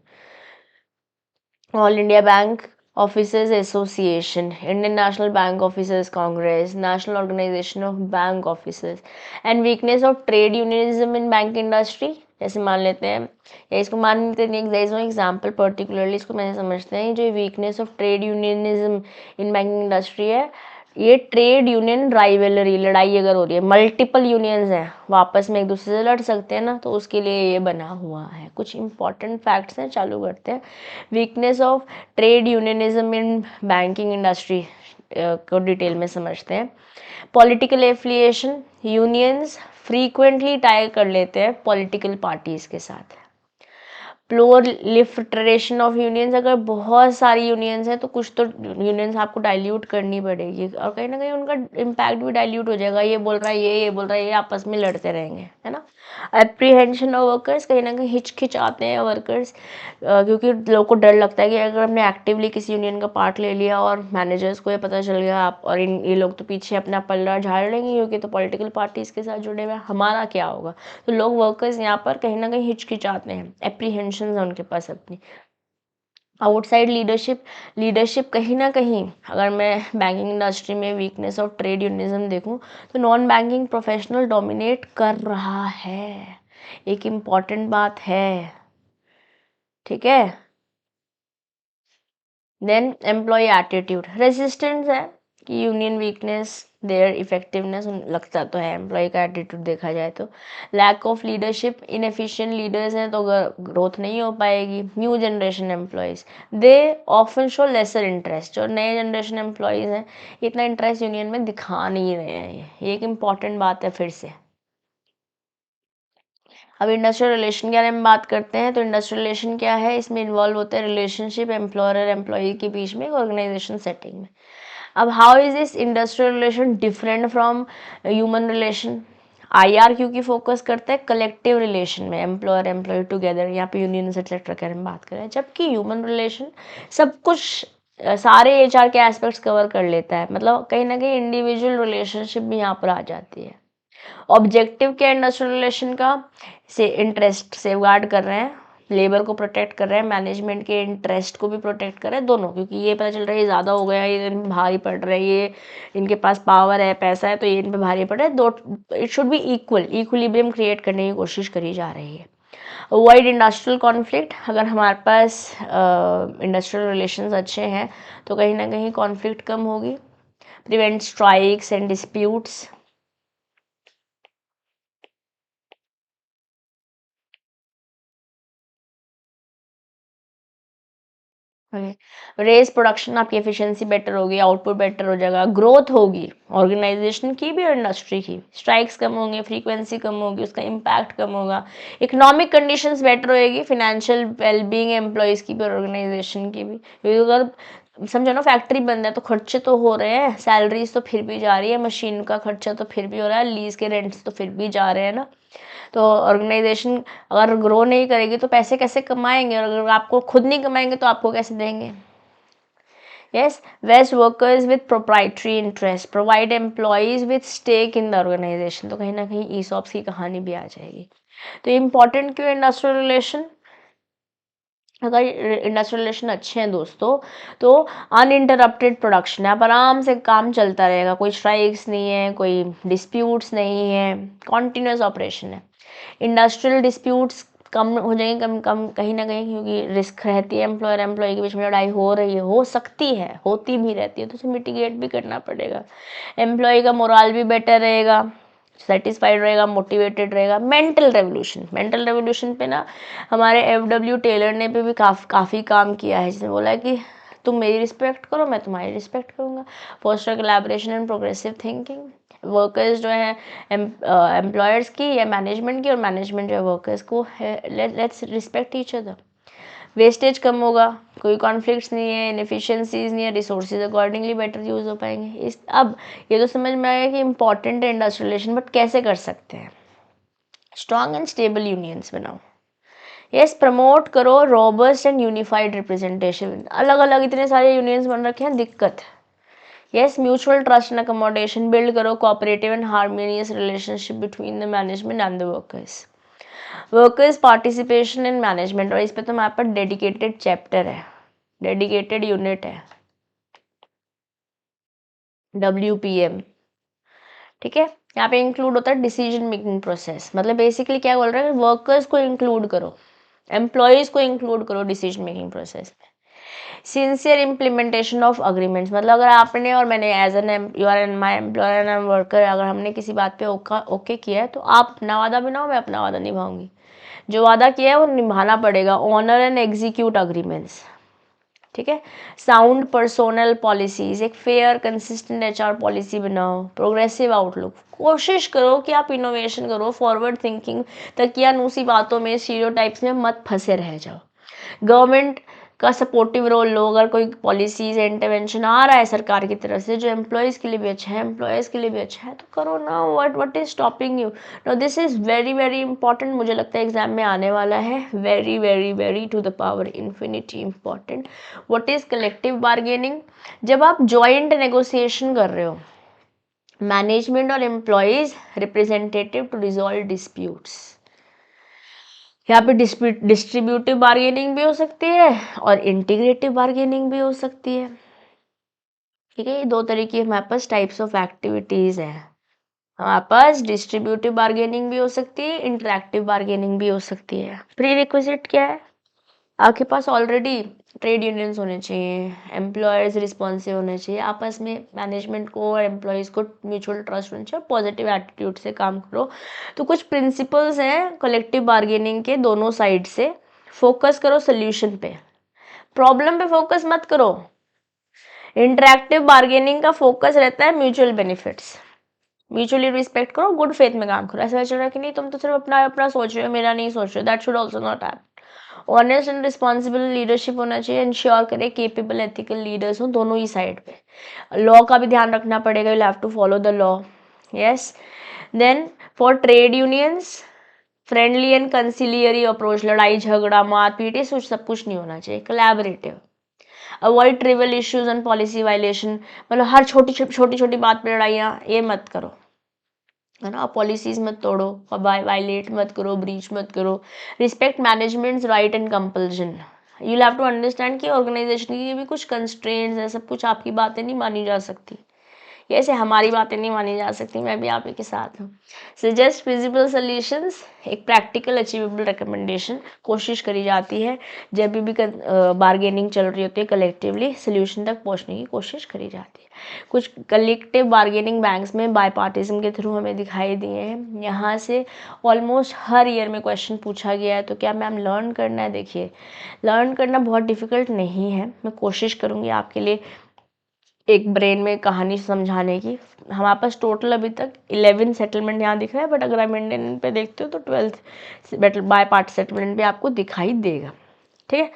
[SPEAKER 1] all India bank officers association, Indian national bank officers congress, national organisation of bank officers. And weakness of trade unionism in bank industry, जैसे मान लेते हैं या इसको मान लेते हैं एग्जाम्पल पर्टिकुलरली, इसको मैंने समझते हैं जो weakness of trade unionism in banking industry है, ये ट्रेड यूनियन राइवलरी, लड़ाई अगर हो रही है, मल्टीपल यूनियंस हैं वापस में एक दूसरे से लड़ सकते हैं ना, तो उसके लिए ये बना हुआ है। कुछ इंपॉर्टेंट फैक्ट्स हैं, चालू करते हैं। Weakness of trade unionism in banking industry को डिटेल में समझते हैं। Political affiliation, unions frequently tie कर लेते हैं पॉलिटिकल पार्टीज के साथ। प्रोलिफरेशन ऑफ यूनियंस, अगर बहुत सारी यूनियंस हैं तो कुछ तो यूनियंस आपको डाइल्यूट करनी पड़ेगी, और कहीं ना कहीं उनका इम्पैक्ट भी डाइल्यूट हो जाएगा। ये बोल रहा है ये बोल रहा है, ये आपस में लड़ते रहेंगे, है ना। एप्रीहेंशन ऑफ वर्कर्स, कहीं ना कहीं हिचकिच आते हैं वर्कर्स, क्योंकि लोगों को डर लगता है कि अगर हमने एक्टिवली किसी यूनियन का पार्ट ले लिया और मैनेजर्स को ये पता चल गया आप और ये लोग तो पीछे अपना पल्ला झाड़ लेंगे क्योंकि तो पॉलिटिकल पार्टीज के साथ जुड़े हुए हैं, हमारा क्या होगा। तो लोग वर्कर्स यहाँ पर कहीं ना कहीं हिचकिचाते हैं, एप्रीहेंशन है उनके पास अपनी। आउटसाइड लीडरशिप, लीडरशिप कहीं ना कहीं अगर मैं बैंकिंग इंडस्ट्री में वीकनेस ऑफ ट्रेड यूनियनिज्म देखूं तो नॉन बैंकिंग प्रोफेशनल डोमिनेट कर रहा है, एक इम्पॉर्टेंट बात है, ठीक है। देन एम्प्लॉय एटीट्यूड, रेजिस्टेंस है कि यूनियन वीकनेस देयर इफेक्टिवनेस, लगता तो है एम्प्लॉय का एटीट्यूड देखा जाए तो। Lack of leadership, inefficient leaders हैं तो ग्रोथ नहीं हो पाएगी। New generation employees, they often show lesser interest, जो नए जनरेशन एम्प्लॉयज़ हैं इतना इंटरेस्ट यूनियन में दिखा नहीं रहे हैं, ये एक इम्पॉर्टेंट बात है फिर से। अब इंडस्ट्रियल रिलेशन के बारे में बात करते हैं। तो इंडस्ट्रियल रिलेशन क्या है, इसमें इन्वॉल्व होता है रिलेशनशिप एम्प्लॉयर और एम्प्लॉई के बीच में ऑर्गेनाइजेशन सेटिंग में। अब how is this industrial relation different from human relation. IR क्योंकि फोकस करता है कलेक्टिव रिलेशन में, एम्प्लॉयर एम्प्लॉय टुगेदर, यहाँ पे यूनियन एक्सेट्रा के बारे में बात करें, जबकि ह्यूमन रिलेशन सब कुछ सारे HR के एस्पेक्ट्स कवर कर लेता है, मतलब कहीं ना कहीं इंडिविजुअल रिलेशनशिप भी यहाँ पर आ जाती है। ऑब्जेक्टिव क्या इंडस्ट्रियल रिलेशन का, से इंटरेस्ट सेफगार्ड कर रहे हैं, लेबर को प्रोटेक्ट कर रहे हैं, मैनेजमेंट के इंटरेस्ट को भी प्रोटेक्ट कर रहे हैं, दोनों, क्योंकि ये पता चल रहा है ये ज़्यादा हो गया है, ये इन पे भारी पड़ रहा है, ये इनके पास पावर है पैसा है तो ये इन पे भारी पड़ रहा है, दो it should be equal, equilibrium create करने की कोशिश करी जा रही है। अवॉइड इंडस्ट्रियल कॉन्फ्लिक्ट, अगर हमारे पास इंडस्ट्रियल रिलेशंस अच्छे हैं तो कहीं ना कहीं कॉन्फ्लिक्ट कम होगी। Prevent strikes and disputes, raise production, आपकी एफिशिएंसी बेटर होगी, आउटपुट बेटर हो जाएगा, ग्रोथ होगी ऑर्गेनाइजेशन की भी और इंडस्ट्री की, स्ट्राइक्स कम होंगे, फ्रीक्वेंसी कम होगी, उसका इम्पैक्ट कम होगा, इकोनॉमिक कंडीशंस बेटर होएगी, फिनेंशियल वेलबींग एम्प्लॉयज़ की भी और ऑर्गेनाइजेशन की भी, क्योंकि अगर समझो ना फैक्ट्री बंद है तो खर्चे तो हो रहे हैं, सैलरीज तो फिर भी जा रही है, मशीन का खर्चा तो फिर भी हो रहा है, लीज के रेंट्स तो फिर भी जा रहे हैं ना। तो ऑर्गेनाइजेशन अगर ग्रो नहीं करेगी तो पैसे कैसे कमाएंगे, और अगर आपको खुद नहीं कमाएंगे तो आपको कैसे देंगे। Yes, West workers with proprietary interest provide employees with stake in the organization, तो कहीं ना कहीं ESOPs की कहानी भी आ जाएगी। तो इम्पॉर्टेंट क्यों इंडस्ट्रियल रिलेशन, अगर इंडस्ट्रियल रिलेशन अच्छे हैं दोस्तों तो अनइंटरप्टेड प्रोडक्शन है, आप आराम से काम चलता रहेगा, कोई स्ट्राइक्स नहीं है, कोई डिस्प्यूट्स नहीं है, कॉन्टिन्यूस ऑपरेशन है। इंडस्ट्रियल डिस्प्यूट्स कम हो जाएंगे, कम कम कहीं ना कहीं, क्योंकि रिस्क रहती है, एम्प्लॉयर एम्प्लॉय के बीच में लड़ाई हो रही है, हो सकती है, होती भी रहती है, तो उसे मिटिगेट भी करना पड़ेगा। एम्प्लॉय का मोरल भी बेटर रहेगा, सेटिस्फाइड रहेगा, मोटिवेटेड रहेगा। मेंटल रेवोल्यूशन पे ना हमारे FW टेलर ने पे भी काफ़ी काम किया है, जिसने बोला है कि तुम मेरी रिस्पेक्ट करो, मैं तुम्हारी रिस्पेक्ट करूँगा। Foster collaboration and progressive thinking, workers जो है एम्प्लॉयर्स की या मैनेजमेंट की, और मैनेजमेंट जो है वर्कर्स को, let's respect each other. Wastage कम होगा, कोई कॉन्फ्लिक्ट्स नहीं है, इनएफिशिएंसीज नहीं है, रिसोर्सेज अकॉर्डिंगली बेटर यूज़ हो पाएंगे। इस अब ये तो समझ में आया कि इंपॉर्टेंट है इंडस्ट्रियल रिलेशन, बट कैसे कर सकते हैं। स्ट्रॉन्ग एंड स्टेबल यूनियंस बनाओ। यस, प्रमोट करो रोबस्ट एंड यूनिफाइड रिप्रेजेंटेशन। अलग अलग इतने सारे यूनियंस बन रखे हैं, दिक्कत। Yes, mutual trust and accommodation build करो, cooperative and harmonious relationship between the management and the workers. Workers participation in management, और इस पे तो हमारे पास डेडिकेटेड चैप्टर है, डेडिकेटेड यूनिट है, WPM। ठीक है, यहाँ पे इंक्लूड होता है डिसीजन मेकिंग प्रोसेस, मतलब बेसिकली क्या बोल रहे हैं, वर्कर्स को इंक्लूड करो, एम्प्लॉयज़ को इंक्लूड करो डिसीजन मेकिंग प्रोसेस में। सिंसियर इम्प्लीमेंटेशन ऑफ अग्रीमेंट्स, मतलब अगर आपने और मैंने as an you are an my employer and worker, अगर हमने किसी बात पे ओके किया है तो आप अपना वादा बनाओ, मैं अपना वादा निभाऊंगी, जो वादा किया है वो निभाना पड़ेगा। Honour and execute agreements. ठीक है, साउंड पर्सोनल पॉलिसीज, एक फेयर कंसिस्टेंट HR पॉलिसी बनाओ। प्रोग्रेसिव आउटलुक, कोशिश करो कि आप इनोवेशन करो, फॉरवर्ड थिंकिंग, तकियानूसी बातों में, स्टीरियोटाइप्स में मत फंसे रह जाओ। गवर्नमेंट का सपोर्टिव रोल लो, अगर कोई पॉलिसीज इंटरवेंशन आ रहा है सरकार की तरफ से जो एम्प्लॉयज़ के लिए भी अच्छा है, एम्प्लॉयज़ के लिए भी अच्छा है, तो करो ना। What is stopping you. No, this is very very important, मुझे लगता है एग्जाम में आने वाला है, very very very to the power infinity important. What is collective bargaining, जब आप जॉइंट नेगोशिएशन कर रहे हो, मैनेजमेंट और employees representative to resolve disputes. यहाँ पे डिस्ट्रीब्यूटिव बार्गेनिंग भी हो सकती है और इंटीग्रेटिव बार्गेनिंग भी हो सकती है। ठीक है, ये दो तरीके हमारे पास टाइप्स ऑफ एक्टिविटीज़ हैं। हमारे पास डिस्ट्रीब्यूटिव बार्गेनिंग भी हो सकती है, इंटरैक्टिव बार्गेनिंग भी हो सकती है। प्री रिक्विजिट क्या है, आपके पास ऑलरेडी ट्रेड यूनियंस होने चाहिए, एम्प्लॉयर्स रिस्पॉन्सिव होने चाहिए, आपस में मैनेजमेंट को और एम्प्लॉयज़ को म्यूचुअल ट्रस्ट होना चाहिए, पॉजिटिव एटीट्यूड से काम करो। तो कुछ प्रिंसिपल्स हैं कलेक्टिव बार्गेनिंग के दोनों साइड से। फोकस करो सोल्यूशन पे, प्रॉब्लम पे फोकस मत करो। इंटरैक्टिव बार्गेनिंग का फोकस रहता है म्यूचुअल बेनिफिट्स, म्यूचुअली रिस्पेक्ट करो, गुड फेथ में काम करो। ऐसा चल रहा है कि नहीं तुम तो सिर्फ अपना अपना सोच रहे हो, मेरा नहीं सोच रहे हो, that should also not happen. Honest and responsible leadership होना चाहिए, इंश्योर करे केपेबल एथिकल लीडर्स हो दोनों ही साइड पे। लॉ का भी ध्यान रखना पड़ेगा, you have to follow the law. Yes, then for trade unions friendly and conciliatory approach, लड़ाई झगड़ा मारपीट ये सब कुछ नहीं होना चाहिए, collaborative. Avoid trivial issues and policy violation, मतलब हर छोटी छोटी बात पे लड़ाइयाँ, ये मत करो, है ना। पॉलिसीज मत तोड़ो, वायलेट मत करो, ब्रीच मत करो। Respect managements right and compulsion, you have to understand कि ऑर्गेनाइजेशन की भी कुछ कंस्ट्रेंट्स है, सब कुछ आपकी बातें नहीं मानी जा सकती, ऐसे हमारी बातें नहीं मानी जा सकती, मैं भी आप ही के साथ हूँ। सजेस्ट फिजिबल सॉल्यूशंस, एक प्रैक्टिकल अचीवेबल रिकमेंडेशन कोशिश करी जाती है जब भी बार्गेनिंग चल रही होती है, कलेक्टिवली सोल्यूशन तक पहुँचने की कोशिश करी जाती है। कुछ कलेक्टिव बार्गेनिंग बैंक्स में बायपार्टिज्म के थ्रू हमें दिखाई दिए हैं। यहाँ से ऑलमोस्ट हर ईयर में क्वेश्चन पूछा गया है, तो क्या मैम लर्न करना है? देखिए, लर्न करना बहुत डिफ़िकल्ट नहीं है, मैं कोशिश करूँगी आपके लिए एक ब्रेन में कहानी समझाने की। हमारे पास टोटल अभी तक 11 सेटलमेंट यहाँ दिख रहा है, बट अगर आप इंडियन पे देखते हो तो 12th बाय पार्ट सेटलमेंट भी आपको दिखाई देगा। ठीक है,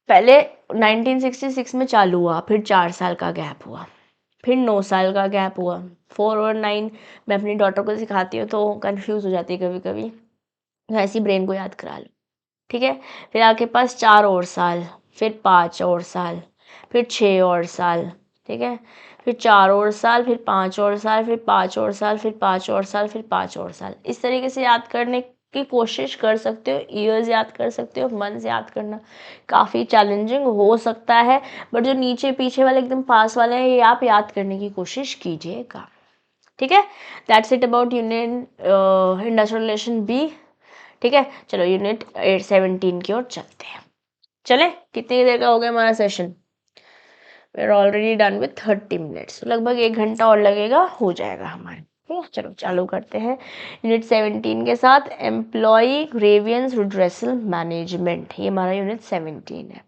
[SPEAKER 1] पहले 1966 में चालू हुआ, फिर 4 साल का गैप हुआ, फिर 9 साल का गैप हुआ। 4 और 9 मैं अपनी डॉटर को सिखाती हूँ तो कंफ्यूज हो जाती है कभी कभी, तो ऐसी ब्रेन को याद करा लो। ठीक है, फिर आपके पास 4 और साल, फिर 5 और साल, फिर 6 और साल। ठीक है, फिर 4 और साल, फिर 5 और साल, फिर 5 और साल, फिर 5 और साल, फिर 5 और साल। इस तरीके से याद करने की कोशिश कर सकते हो, ईयर्स याद कर सकते हो। मंथ्स याद करना काफ़ी चैलेंजिंग हो सकता है, बट जो नीचे पीछे वाले एकदम पास वाले हैं ये आप याद करने की कोशिश कीजिएगा। ठीक है, that's it about unit industrial relation B. ठीक है, चलो यूनिट 17 की ओर चलते हैं। चले, कितनी देर का हो गया हमारा session? We are already done with 30 minutes, लगभग 1 घंटा और लगेगा, हो जाएगा हमारे। ठीक है, चलो चालू करते हैं यूनिट 17 के साथ, एम्प्लॉय ग्रेवियंस रिड्रेसल मैनेजमेंट। ये हमारा यूनिट 17 है।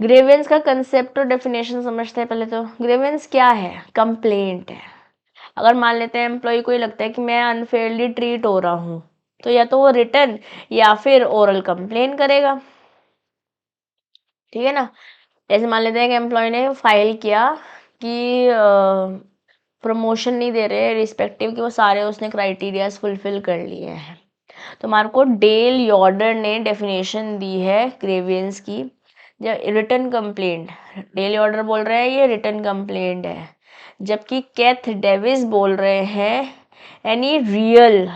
[SPEAKER 1] ग्रेवियंस का कंसेप्ट और डेफिनेशन समझते हैं पहले। तो ग्रेवियंस क्या है? कंप्लेंट है। अगर मान लेते हैं एम्प्लॉय को ये लगता है कि मैं अनफेयरली ट्रीट हो रहा हूँ, तो या तो वो रिटर्न या फिर ओरल कंप्लेन करेगा। ठीक है ना, जैसे मान लेते हैं कि एम्प्लॉय ने फाइल किया कि प्रमोशन नहीं दे रहे रिस्पेक्टिव कि वो सारे उसने क्राइटेरियाज फुलफिल कर लिए हैं। तो हमारे को डेल यॉर्डर ने डेफिनेशन दी है ग्रेवियंस की, जब रिटर्न कंप्लेंट, डेल यॉर्डर बोल रहे हैं ये रिटर्न कंप्लेंट है, जबकि कैथ डेविस बोल रहे हैं एनी रियल,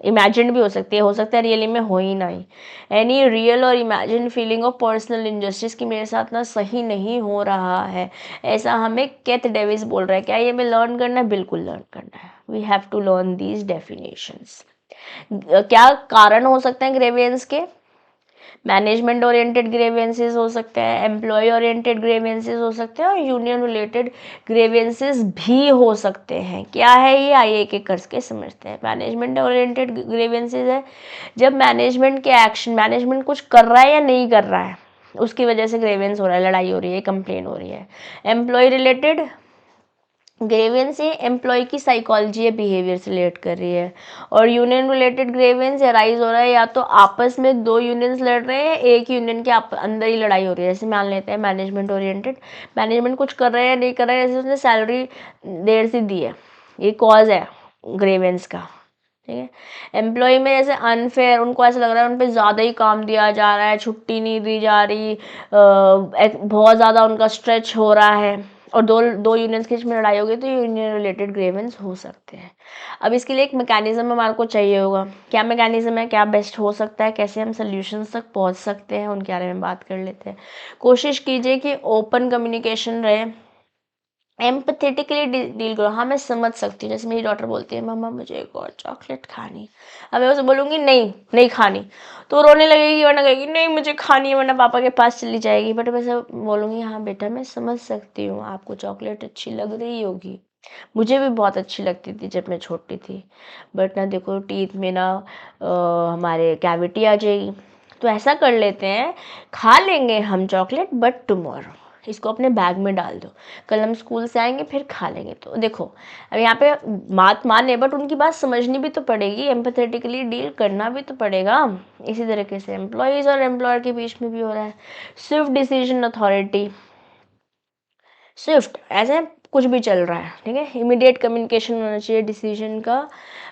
[SPEAKER 1] इमेजिन भी हो सकता है रियली में हो ही नहीं, एनी रियल और imagine feeling of personal injustice कि मेरे साथ ना सही नहीं हो रहा है, ऐसा हमें कैथ डेविस बोल रहा है। क्या ये हमें लर्न करना है? बिल्कुल लर्न करना है। We have to learn these definitions. क्या कारण हो सकते हैं ग्रेवियंस के? मैनेजमेंट ओरिएंटेड ग्रेवियंसेस हो सकते हैं, एम्प्लॉय ओरिएंटेड ग्रेवियंसेस हो सकते हैं, और यूनियन रिलेटेड ग्रेवियंसेस भी हो सकते हैं। क्या है ये? आइए एक एक करके समझते हैं। मैनेजमेंट ओरिएंटेड ग्रेवियंसेस है जब मैनेजमेंट के एक्शन, मैनेजमेंट कुछ कर रहा है या नहीं कर रहा है, उसकी वजह से ग्रेवियंस हो रहा है, लड़ाई हो रही है, कंप्लेन हो रही है। एम्प्लॉय रिलेटेड ग्रेवियंस ये एम्प्लॉय की साइकोलॉजी या बिहेवियर से रिलेट कर रही है। और यूनियन रिलेटेड ग्रेवियंस राइज हो रहा है या तो आपस में दो यूनियंस लड़ रहे हैं, एक यूनियन के अंदर ही लड़ाई हो रही है। जैसे मान लेते हैं मैनेजमेंट ओरिएंटेड, मैनेजमेंट कुछ कर रहे हैं या नहीं कर रहे हैं, जैसे उसने सैलरी देर से दी है, ये कॉज है ग्रेवियंस का। ठीक है, एम्प्लॉय में जैसे अनफेयर, उनको ऐसा लग रहा है उन पर ज़्यादा ही काम दिया जा रहा है, छुट्टी नहीं दी जा रही, बहुत ज़्यादा उनका स्ट्रेच हो रहा है, और दो दो यूनियंस के बीच में लड़ाई हो गई, तो यूनियन रिलेटेड ग्रेवेंस हो सकते हैं। अब इसके लिए एक मैकेनिज्म हमारे को चाहिए होगा। क्या मैकेनिज्म है, क्या बेस्ट हो सकता है, कैसे हम सोल्यूशंस तक पहुंच सकते हैं, उनके बारे में बात कर लेते हैं। कोशिश कीजिए कि ओपन कम्युनिकेशन रहे, एम्पथेटिकली डील करो। हाँ, मैं समझ सकती हूँ, जैसे मेरी डॉटर बोलती है मम्मा मुझे एक और चॉकलेट खानी, अब मैं उसे बोलूँगी नहीं नहीं खानी, तो रोने लगेगी, वरना कहेगी नहीं मुझे खानी है, वरना पापा के पास चली जाएगी। बट वैसे बोलूँगी हाँ बेटा मैं समझ सकती हूँ, आपको चॉकलेट अच्छी लग रही होगी, मुझे भी बहुत अच्छी लगती थी जब मैं छोटी थी, बट ना देखो टीथ में ना हमारे कैविटी आ जाएगी, तो ऐसा कर लेते हैं, खा लेंगे हम चॉकलेट बट टुमारो, इसको अपने बैग में डाल दो, कल हम स्कूल से आएंगे फिर खा लेंगे। तो देखो अब यहाँ पे बात माने, बट उनकी बात समझनी भी तो पड़ेगी, एम्पैथेटिकली डील करना भी तो पड़ेगा। इसी तरीके से एम्प्लॉयज़ और एम्प्लॉयर के बीच में भी हो रहा है। स्विफ्ट डिसीजन अथॉरिटी, स्विफ्ट ऐसे कुछ भी चल रहा है, ठीक है, इमीडिएट कम्युनिकेशन होना चाहिए डिसीजन का,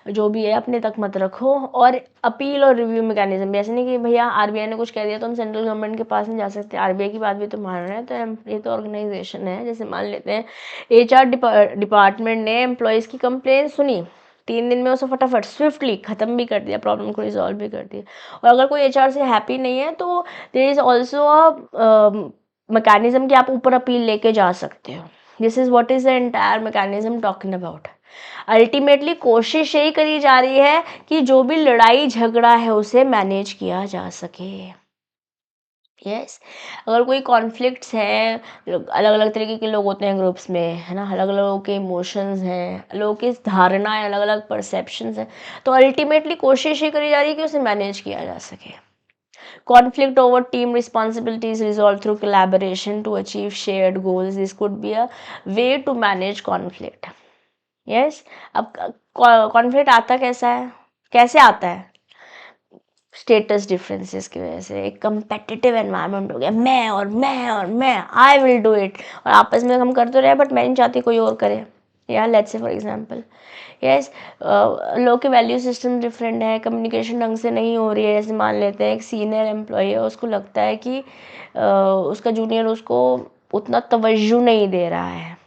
[SPEAKER 1] जो भी है अपने तक मत रखो। और अपील और रिव्यू मैकेनिज्म भी, ऐसे नहीं कि भैया आरबीआई ने कुछ कह दिया तो हम सेंट्रल गवर्नमेंट के पास नहीं जा सकते, आरबीआई की बात भी तो मान रहे हैं, तो ये तो ऑर्गेनाइजेशन है। जैसे मान लेते हैं एचआर डिपार्टमेंट ने एम्प्लॉयज़ की कंप्लेन सुनी, 3 दिन में उसे फटाफट स्विफ्टली ख़त्म भी कर दिया, प्रॉब्लम को रिजॉल्व भी कर दिया। और अगर कोई एचआर से हैप्पी नहीं है तो there is also a mechanism कि आप ऊपर अपील लेके जा सकते हो। This is what is the entire mechanism talking about. Ultimately कोशिश यही करी जा रही है कि जो भी लड़ाई झगड़ा है उसे मैनेज किया जा सके। यस, अगर कोई कॉन्फ्लिक्ट्स हैं, अलग अलग तरीके के लोग होते हैं ग्रुप्स में, है ना, अलग अलग लोगों के इमोशंस हैं, लोगों की धारणाएं, अलग अलग परसेप्शंस हैं, तो अल्टीमेटली कोशिश ये करी जा रही है कि उसे मैनेज किया जा सके। Conflict over team responsibilities resolved through collaboration to achieve shared goals. This could be a way to manage conflict. Yes, अब कॉन्फ्लिक्ट आता कैसे आता है? स्टेटस डिफरेंसेस की वजह से। एक कंपेटिटिव एनवायरनमेंट हो गया, मैं आई विल डू इट, और आपस में हम कर तो रहे बट मैं नहीं चाहती कोई और करे। या let's say for example, yes, लोग के वैल्यू सिस्टम डिफरेंट है, कम्युनिकेशन ढंग से नहीं हो रही है। जैसे मान लेते हैं एक सीनियर एम्प्लॉय है, उसको लगता है कि उसका जूनियर उसको उतना तवज्जो नहीं दे रहा है।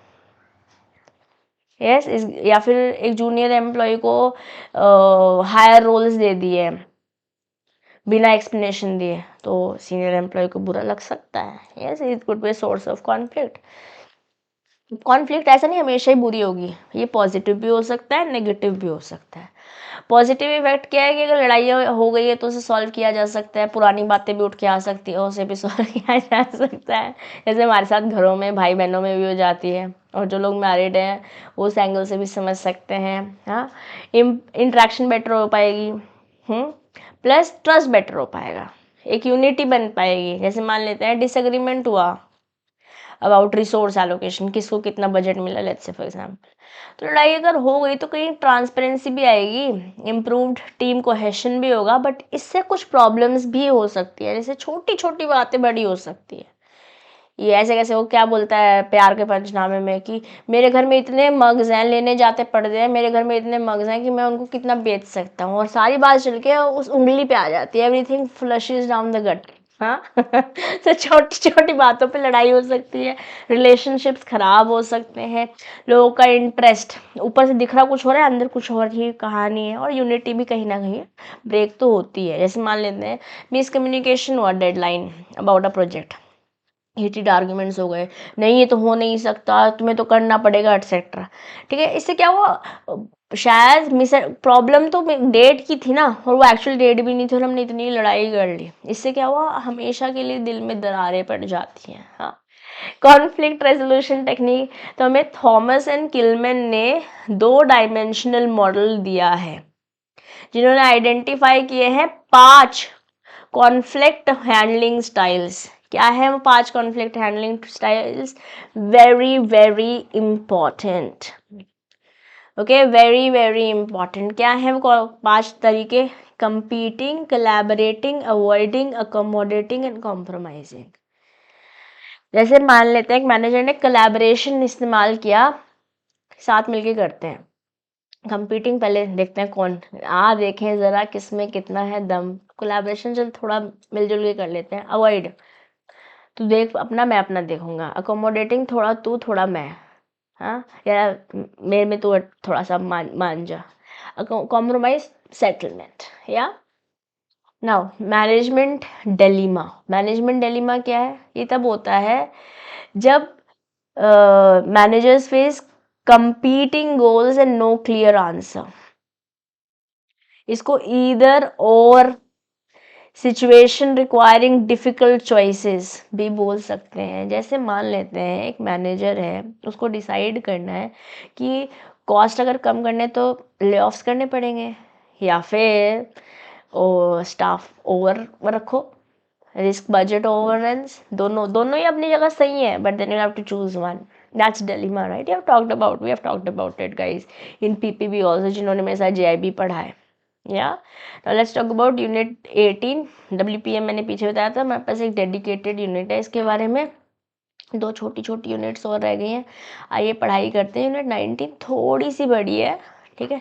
[SPEAKER 1] यस, या फिर एक जूनियर एम्प्लॉय को हायर रोल्स दे दिए बिना एक्सप्लेनेशन दिए, तो सीनियर एम्प्लॉय को बुरा लग सकता है। Yes, it could be source of conflict. Conflict ऐसा नहीं हमेशा ही बुरी होगी, ये पॉजिटिव भी हो सकता है, नेगेटिव भी हो सकता है। पॉजिटिव इफेक्ट क्या है कि अगर लड़ाई हो गई है तो उसे सॉल्व किया जा सकता है, पुरानी बातें भी उठ के आ सकती है, उसे भी सॉल्व किया जा सकता है। जैसे हमारे साथ घरों में भाई बहनों में भी हो जाती है, और जो लोग मैरिड हैं वो उस एंगल से भी समझ सकते हैं। हाँ, इंट्रैक्शन बेटर हो पाएगी, प्लस ट्रस्ट बेटर हो पाएगा, एक यूनिटी बन पाएगी। जैसे मान लेते हैं डिसएग्रीमेंट हुआ अबाउट रिसोर्स एलोकेशन, किसको कितना बजट मिला, लेट्स से फॉर एग्जांपल, तो लड़ाई अगर हो गई तो कहीं ट्रांसपेरेंसी भी आएगी, इम्प्रूव्ड टीम कोहेशन भी होगा, बट इससे कुछ प्रॉब्लम्स भी हो सकती है। जैसे छोटी छोटी बातें बड़ी हो सकती है। ये ऐसे कैसे, वो क्या बोलता है प्यार के पंचनामे में कि मेरे घर में इतने मग्स हैं, लेने जाते पड़ते हैं, मेरे घर में इतने मग्स हैं कि मैं उनको कितना बेच सकता हूँ, और सारी बात चल के उस उंगली पे आ जाती है, everything flushes down the gut. हाँ तो छोटी छोटी बातों पे लड़ाई हो सकती है, रिलेशनशिप्स खराब हो सकते हैं, लोगों का इंटरेस्ट ऊपर से दिख रहा कुछ हो रहा है, अंदर कुछ और ही कहानी है, और यूनिटी भी कहीं ना कहीं ब्रेक तो होती है। जैसे मान लेते हैं मिसकम्युनिकेशन हुआ deadline about a project, heated arguments हो गए, नहीं ये तो हो नहीं सकता, तुम्हें तो करना पड़ेगा, एटसेट्रा। ठीक है, इससे क्या हुआ, शायद मिस प्रॉब्लम तो डेट की थी ना, और वो एक्चुअल डेट भी नहीं थी, और हमने इतनी लड़ाई कर ली। इससे क्या हुआ, हमेशा के लिए दिल में दरारें पड़ जाती हैं। हाँ, कॉन्फ्लिक्ट रेजोल्यूशन टेक्निक, तो हमें थॉमस एंड किलमैन ने 2 डायमेंशनल मॉडल दिया है, जिन्होंने आइडेंटिफाई किए हैं 5 कॉन्फ्लिक्ट हैंडलिंग स्टाइल्स। क्या है वो 5 conflict handling styles? Very very important, okay, very very important. क्या है वो 5 तरीके? Competing, collaborating, avoiding, accommodating and compromising. जैसे मान लेते हैं एक मैनेजर ने कोलैबोरेशन इस्तेमाल किया, साथ मिलके करते हैं। कंपीटिंग पहले देखते हैं कौन, देखें ज़रा किसमें कितना है दम। कोलैबोरेशन चल थोड़ा मिलजुल के कर लेते हैं। अवॉइड, तू देख अपना, मैं अपना देखूंगा। अकोमोडेटिंग, थोड़ा तू थोड़ा मैं, हाँ, या मेरे में तू थोड़ा सा मान जा। Compromise, settlement. या now management dilemma. Management dilemma क्या है? ये तब होता है जब managers face competing goals and no clear answer. इसको either और सिचुएशन रिक्वायरिंग डिफिकल्ट चॉइसेस भी बोल सकते हैं। जैसे मान लेते हैं एक मैनेजर है, उसको डिसाइड करना है कि कॉस्ट अगर कम करने तो ले ऑफ्स करने पड़ेंगे, या फिर स्टाफ ओवर रखो, रिस्क बजट ओवररन्स। दोनों ही अपनी जगह सही है, but then you have to choose one. That's dilemma, right? We have talked about it guys in PPB also, जिन्होंने मेरे साथ जेआईबी पढ़ा है। या let's talk about unit 18 WPM. मैंने पीछे बताया था, मेरे पास एक डेडिकेटेड यूनिट है इसके बारे में। 2 छोटी छोटी यूनिट्स और रह गई हैं, आइए पढ़ाई करते हैं। यूनिट 19 थोड़ी सी बड़ी है, ठीक है,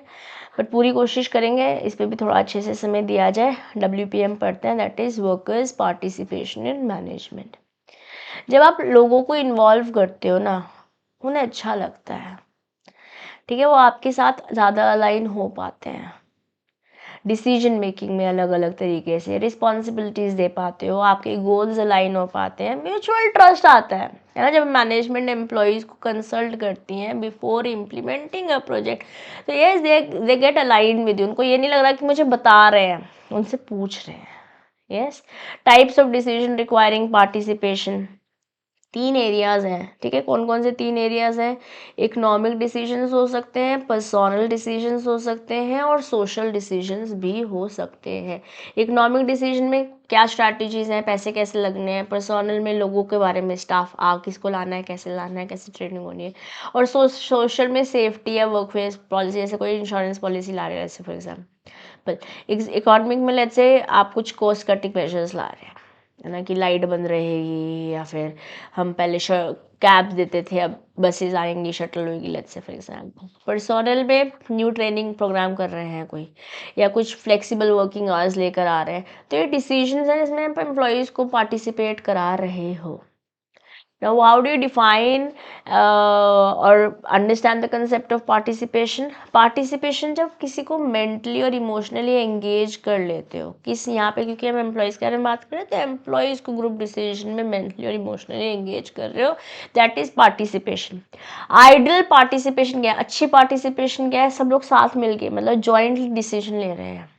[SPEAKER 1] बट पूरी कोशिश करेंगे इस पर भी थोड़ा अच्छे से समय दिया जाए। डब्ल्यूपीएम पढ़ते हैं, that is workers participation in management. जब आप लोगों को इन्वॉल्व करते हो ना, उन्हें अच्छा लगता है, ठीक है, वो आपके साथ ज़्यादा अलाइन हो पाते हैं। डिसीजन मेकिंग में अलग अलग तरीके से रिस्पॉन्सिबिलिटीज़ दे पाते हो, आपके गोल्स अलाइन हो पाते हैं, म्यूचुअल ट्रस्ट आता है ना। जब मैनेजमेंट एम्प्लॉयज़ को कंसल्ट करती हैं बिफोर इम्प्लीमेंटिंग अ प्रोजेक्ट, तो yes they get align with you. उनको ये नहीं लग रहा कि मुझे बता रहे हैं, उनसे पूछ रहे हैं। Yes, types of decision requiring participation, 3 areas हैं, ठीक है। कौन कौन से 3 एरियाज़ हैं? इकोनॉमिक डिसीजंस हो सकते हैं, पर्सनल डिसीजंस हो सकते हैं और सोशल डिसीजंस भी हो सकते हैं। इकोनॉमिक डिसीजन में क्या स्ट्रैटेजीज़ हैं, पैसे कैसे लगने हैं। पर्सनल में लोगों के बारे में, स्टाफ किसको लाना है, कैसे लाना है, कैसे ट्रेनिंग होनी है। और सोशल में सेफ्टी या वर्कप्लेस पॉलिसी, जैसे कोई इंश्योरेंस पॉलिसी ला रहे हैं जैसे फॉर एग्जाम्पल। इकोनॉमिक में लेट्स से आप कुछ कॉस्ट कटिंग मेजर्स ला रहे हैं, है ना, कि लाइट बंद रहेगी, या फिर हम पहले कैब्स देते थे, अब बसेस आएंगी, शटल होगी, let's say for example. Personal में न्यू ट्रेनिंग प्रोग्राम कर रहे हैं कोई, या कुछ फ्लेक्सिबल वर्किंग आवर्स लेकर आ रहे हैं, तो ये डिसीजंस हैं जिसमें आप एम्प्लॉयज़ को पार्टिसिपेट करा रहे हो। Now, how do you define or understand the concept of participation? Participation जब किसी को mentally और emotionally engage कर लेते हो, किस यहाँ पे, क्योंकि हम एम्प्लॉयज़ के बारे में बात कर रहे हैं, तो एम्प्लॉयज़ को ग्रुप डिसीजन में mentally और emotionally engage कर रहे हो, that is participation. Ideal participation क्या है? अच्छी participation क्या है? सब लोग साथ मिलके, मतलब jointly decision ले रहे हैं,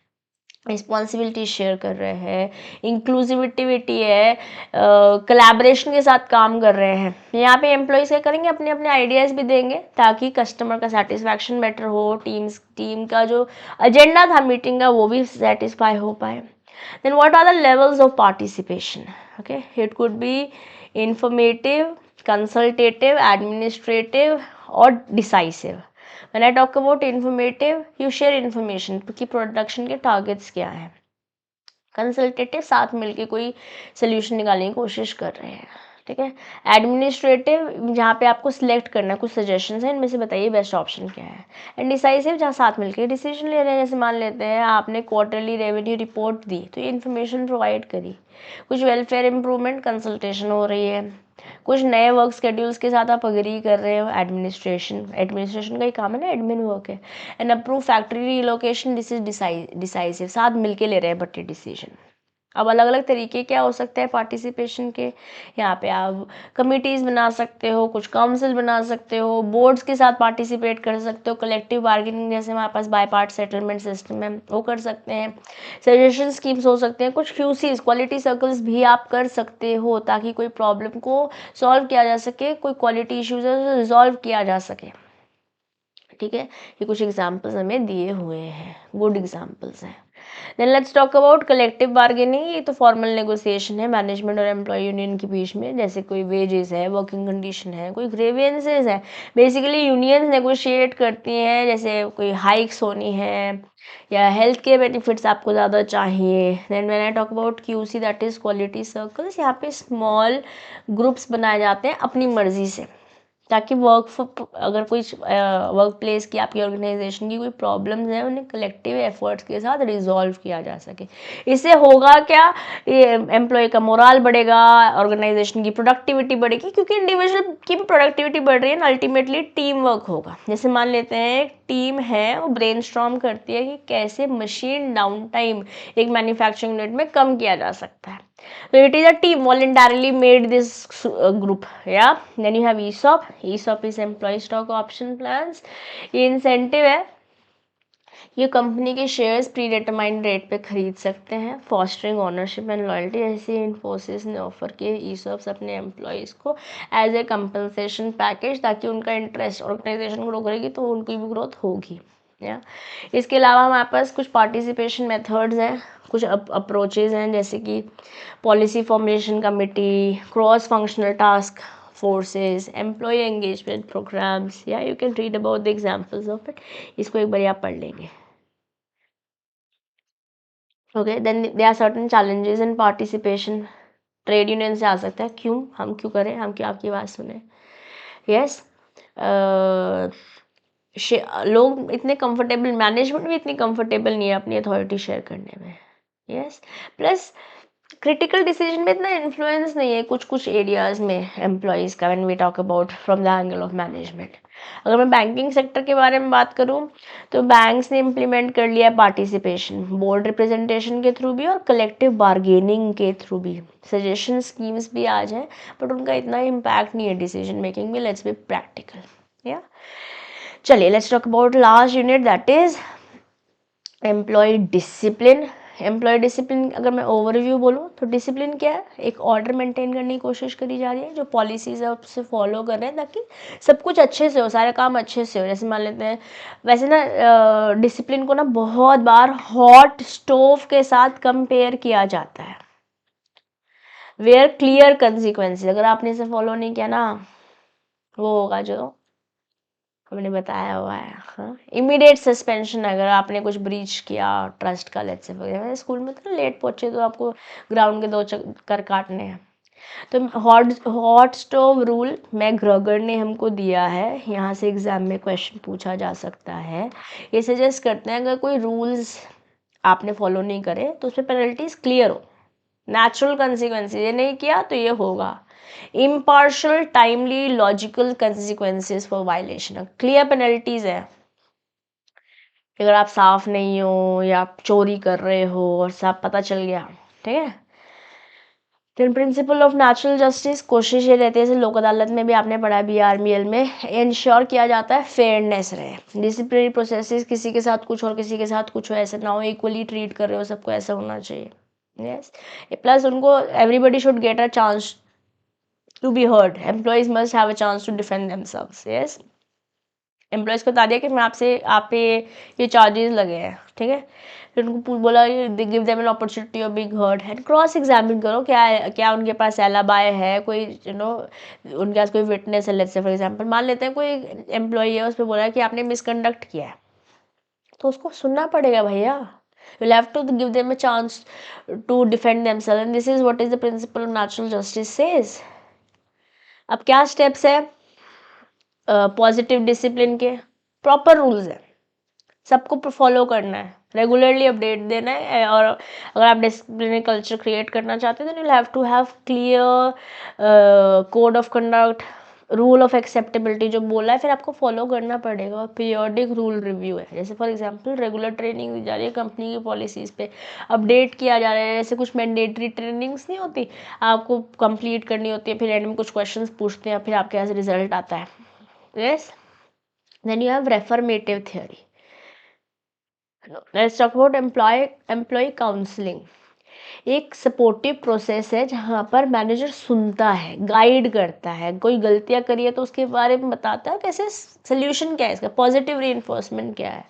[SPEAKER 1] रिस्पॉन्सिबिलिटी शेयर कर रहे हैं, इंक्लूसिविटी है, कोलैबोरेशन के साथ काम कर रहे हैं। यहाँ पे एम्प्लॉयज़ क्या करेंगे, अपने अपने आइडियाज़ भी देंगे ताकि कस्टमर का सेटिस्फैक्शन बेटर हो, टीम का जो एजेंडा था मीटिंग का वो भी सेटिस्फाई हो पाए। Then what are the levels of participation? Okay, it could be informative, consultative, administrative और decisive. When I talk about informative, you share information कि प्रोडक्शन के टारगेट्स क्या हैं। कंसल्टेटिव, साथ मिलके कोई सोल्यूशन निकालने की कोशिश कर रहे हैं, ठीक है। एडमिनिस्ट्रेटिव, जहाँ पे आपको सिलेक्ट करना है, कुछ सजेशंस हैं, इनमें से बताइए बेस्ट ऑप्शन क्या है। एंड डिसाइसिव, जहाँ साथ मिलके डिसीजन ले रहे हैं, जैसे मान लेते हैं आपने क्वार्टरली रेवेन्यू रिपोर्ट दी, तो ये इन्फॉर्मेशन प्रोवाइड करी। कुछ वेलफेयर इंप्रूवमेंट कंसल्टेशन हो रही है, कुछ नए वर्क शेड्यूल्स के साथ आप अग्री कर रहे हो, एडमिनिस्ट्रेशन का ही काम है ना, एडमिन वर्क है। And approve factory relocation, this is decisive, साथ मिलके ले रहे हैं बट ये डिसीजन। अब अलग अलग तरीके क्या हो सकते हैं पार्टिसिपेशन के, यहाँ पे आप कमिटीज़ बना सकते हो, कुछ काउंसिल बना सकते हो, बोर्ड्स के साथ पार्टिसिपेट कर सकते हो, कलेक्टिव बार्गेनिंग जैसे हमारे पास बाय पार्ट सेटलमेंट सिस्टम है वो कर सकते हैं, सजेशन स्कीम्स हो सकते हैं, कुछ क्यूसीज क्वालिटी सर्कल्स भी आप कर सकते हो ताकि कोई प्रॉब्लम को सॉल्व किया जा सके, कोई क्वालिटी इश्यूज है रिजॉल्व किया जा सके, ठीक है। ये कुछ एग्जाम्पल्स हमें दिए हुए हैं, गुड एग्जाम्पल्स हैं। Then let's talk about collective bargaining. ये तो फॉर्मल नेगोशिएशन है मैनेजमेंट और एम्प्लॉय यूनियन के बीच में, जैसे कोई वेजेस है, वर्किंग कंडीशन है, कोई ग्रेवियंसेस है। बेसिकली यूनियंस नेगोशिएट करती हैं, जैसे कोई हाइक्स होनी है या हेल्थ केयर बेनिफिट्स आपको ज़्यादा चाहिए। Then when I talk about QC, that is quality circles, यहाँ पे स्मॉल ग्रुप्स बनाए जाते हैं अपनी मर्जी से, ताकि अगर कोई वर्क प्लेस की, आपकी ऑर्गेनाइजेशन की कोई प्रॉब्लम्स हैं, उन्हें कलेक्टिव एफर्ट्स के साथ रिजॉल्व किया जा सके। इससे होगा क्या, एम्प्लॉय का मोराल बढ़ेगा, ऑर्गेनाइजेशन की प्रोडक्टिविटी बढ़ेगी, क्योंकि इंडिविजुअल की भी प्रोडक्टिविटी बढ़ रही है ना, अल्टीमेटली टीम वर्क होगा। जैसे मान लेते हैं एक टीम है, वो ब्रेनस्टॉर्म करती है कि कैसे मशीन डाउन टाइम एक मैन्युफैक्चरिंग यूनिट में कम किया जा सकता है, so it is a team voluntarily made this group, yeah. Then you have ESOP is employee stock option plans। ये इंसेंटिव है, ये कंपनी के शेयर्स प्री डिटरमाइंड रेट पे खरीद सकते हैं। फॉस्टरिंग ओनरशिप एंड लॉयल्टी, ऐसे इन्फोसिस ने ऑफर किए ESOPs अपने एम्प्लॉयज़ को एज ए कंपनसेशन पैकेज, ताकि उनका इंटरेस्ट, ऑर्गेनाइजेशन ग्रो करेगी तो उनकी भी ग्रोथ होगी, या। इसके अलावा हमारे पास कुछ पार्टिसिपेशन मेथड्स हैं, कुछ अप्रोचेज हैं, जैसे कि policy formulation committee, cross functional task forces, employ engagement programmes, या you can read about the examples of it. इसको एक बार आप पढ़ लेंगे, okay. Then there are certain challenges in participation. Trade union से आ सकता है, हम क्यों करें, हम क्यों आपकी बात सुने, यस। लोग इतने कंफर्टेबल, मैनेजमेंट भी इतनी कंफर्टेबल नहीं है अपनी अथॉरिटी शेयर करने में, यस। प्लस क्रिटिकल डिसीजन में इतना इन्फ्लुएंस नहीं है कुछ कुछ एरियाज में एम्प्लॉयज़ का, when we talk about from the angle of management. अगर मैं बैंकिंग सेक्टर के बारे में बात करूं तो बैंक्स ने इम्प्लीमेंट कर लिया पार्टिसिपेशन, बोर्ड रिप्रेजेंटेशन के थ्रू भी और कलेक्टिव बार्गेनिंग के थ्रू भी। सजेशन स्कीम्स भी आ जाए बट उनका इतना इम्पैक्ट नहीं है डिसीजन मेकिंग में। Let's be practical. या चलिए let's talk about last unit, that is employee discipline. Employee discipline अगर मैं ओवरव्यू बोलूँ तो डिसिप्लिन क्या है, एक ऑर्डर मेंटेन करने की कोशिश करी जा रही है, जो पॉलिसीज है उससे फॉलो कर रहे हैं ताकि सब कुछ अच्छे से हो, सारे काम अच्छे से हो। जैसे मान लेते हैं, वैसे ना डिसिप्लिन को ना बहुत बार हॉट स्टोव के साथ कंपेयर किया जाता है, वेयर क्लियर कंसिक्वेंसेज। अगर आपने इसे फॉलो नहीं किया ना, वो होगा जो हमने बताया हुआ है। हाँ, इमीडिएट सस्पेंशन अगर आपने कुछ ब्रीच किया ट्रस्ट का। लेट्स से स्कूल में तो लेट पहुंचे तो आपको ग्राउंड के 2 चक्कर काटने हैं। तो हॉट स्टोव रूल मैकग्रेगर ने हमको दिया है, यहाँ से एग्जाम में क्वेश्चन पूछा जा सकता है। ये सजेस्ट करते हैं अगर कोई रूल्स आपने फॉलो नहीं करे तो उस पर पेनल्टीज क्लियर हो, नेचुरल कंसिक्वेंसेज, ये नहीं किया तो ये होगा। Impartial, timely, logical consequences for violation, clear penalties है। अगर आप साफ नहीं हो या आप चोरी कर रहे हो और साफ पता चल गया, ठीक है। फिर प्रिंसिपल ऑफ नेचुरल जस्टिस, कोशिश ये रहती है जैसे लोक अदालत में भी आपने पढ़ा BRML में, इंश्योर किया जाता है फेयरनेस रहे। डिसिप्लिनरी प्रोसेसेस किसी के साथ कुछ और किसी के साथ कुछ हो ऐसा ना हो, इक्वली ट्रीट कर रहे हो सबको, ऐसा होना चाहिए। यस, प्लस उनको everybody should get a chance to be heard, employees must have a chance to defend themselves. Yes, employees को बता दिया कि मैं आपसे आप पे ये चार्जेस लगे हैं, ठीक है। फिर उनको बोला give them an opportunity of being heard and cross examine करो, क्या उनके पास एलाबाय है, कोई उनके पास कोई विटनेस है। लेट्स से फॉर एग्जांपल मान लेते हैं कोई एम्प्लॉई है, उस पर बोला है कि आपने मिसकंडक्ट किया है, तो उसको सुनना पड़ेगा भैया। you'll have to give them a chance to defend themselves and this is what is the principle of natural justice says। अब क्या स्टेप्स है पॉजिटिव डिसिप्लिन के? प्रॉपर रूल्स है, सबको फॉलो करना है, रेगुलरली अपडेट देना है। और अगर आप डिसिप्लिनरी कल्चर क्रिएट करना चाहते हैं तो you have to have clear code of conduct, rule of acceptability जो बोला है फिर आपको फॉलो करना पड़ेगा। पीरियोडिक रूल रिव्यू है, जैसे फॉर एग्जांपल रेगुलर ट्रेनिंग दी जा रही है कंपनी की पॉलिसीज़ पे, अपडेट किया जा रहा है। जैसे कुछ मैंडेटरी ट्रेनिंग्स नहीं होती, आपको कंप्लीट करनी होती है, फिर एंड में कुछ क्वेश्चंस पूछते हैं, फिर आपके यहाँ से रिजल्ट आता है। Yes, then you have reformative theory. Let's talk about employ counselling. एक सपोर्टिव प्रोसेस है जहाँ पर मैनेजर सुनता है, गाइड करता है, कोई गलतियाँ करी है तो उसके बारे में बताता है कैसे सोल्यूशन क्या है, इसका पॉजिटिव रीइंफोर्समेंट क्या है।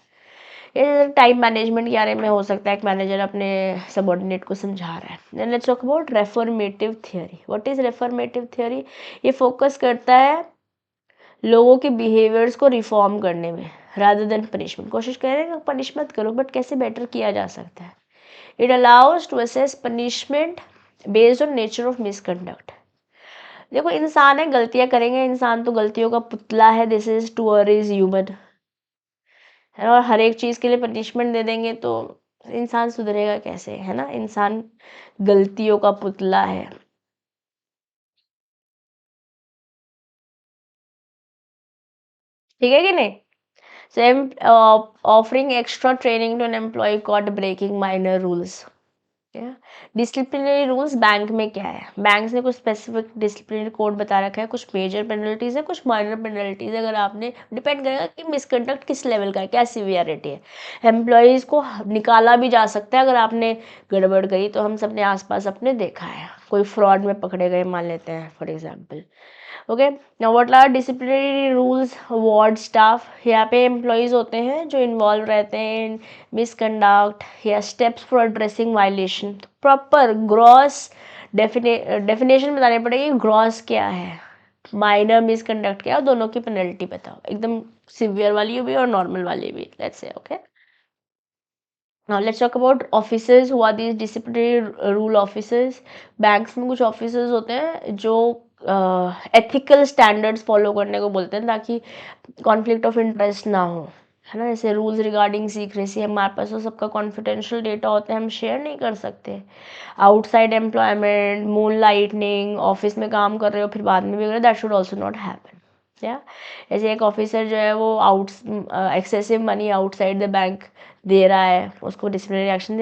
[SPEAKER 1] ये टाइम मैनेजमेंट के बारे में हो सकता है, एक मैनेजर अपने सबॉर्डिनेट को समझा रहा है। Then let's talk about reformative theory. What is reformative theory? ये फोकस करता है लोगों के बिहेवियर्स को रिफॉर्म करने में, रादर देन पनिशमेंट। कोशिश करें पनिश मत करो बट कैसे बेटर किया जा सकता है। It allows to assess punishment based on nature of misconduct. देखो इंसान है, गलतियां करेंगे, इंसान तो गलतियों का पुतला है, this is tour is human है। और हर एक चीज़ के लिए पनिशमेंट दे देंगे तो इंसान सुधरेगा कैसे, है ना। इंसान गलतियों का पुतला है। ठीक है कि नहीं? So I'm offering extra training to an employee caught breaking minor rules। Disciplinary rules bank में क्या है? बैंक ने कुछ स्पेसिफिक डिसिप्लिनरी कोड बता रखा है, कुछ मेजर पेनल्टीज है, कुछ माइनर पेनल्टीज है। अगर आपने डिपेंड करेगा कि मिसकंडक्ट किस लेवल का है, क्या सीवियरिटी है। एम्प्लॉयज़ को निकाला भी जा सकता है अगर आपने गड़बड़ करी, तो हम सबने आसपास अपने देखा है, कोई फ्रॉड में पकड़े गए मान लेते हैं for example. Okay, now what are disciplinary rules ward staff? यहाँ पे एम्प्लॉयज़ होते हैं जो इन्वॉल्व रहते हैं इन मिसकंडक्ट या steps for addressing violation. Proper gross definition बतानी पड़ेगी, ग्रॉस क्या है, माइनर मिसकंडक्ट क्या है, दोनों की पेनल्टी बताओ, एकदम सिवियर वाली भी और नॉर्मल वाली भी। Let's say okay, now let's talk about officers who are these disciplinary rule officers. Banks में कुछ ऑफिसर्स होते हैं जो एथिकल स्टैंडर्ड्स फॉलो करने को बोलते हैं ताकि कॉन्फ्लिक्ट ऑफ इंटरेस्ट ना हो, है ना, जैसे रूल्स रिगार्डिंग सीक्रेसी, हमारे पास तो सबका कॉन्फिडेंशियल डेटा होता है, हम शेयर नहीं कर सकते। Outside employment, moon lightning, office में काम कर रहे हो फिर बाद में भी कर, that should also not happen. या जैसे एक ऑफिसर जो है वो excessive money outside the bank दे रहा है, उसको डिसिप्लिनरी एक्शन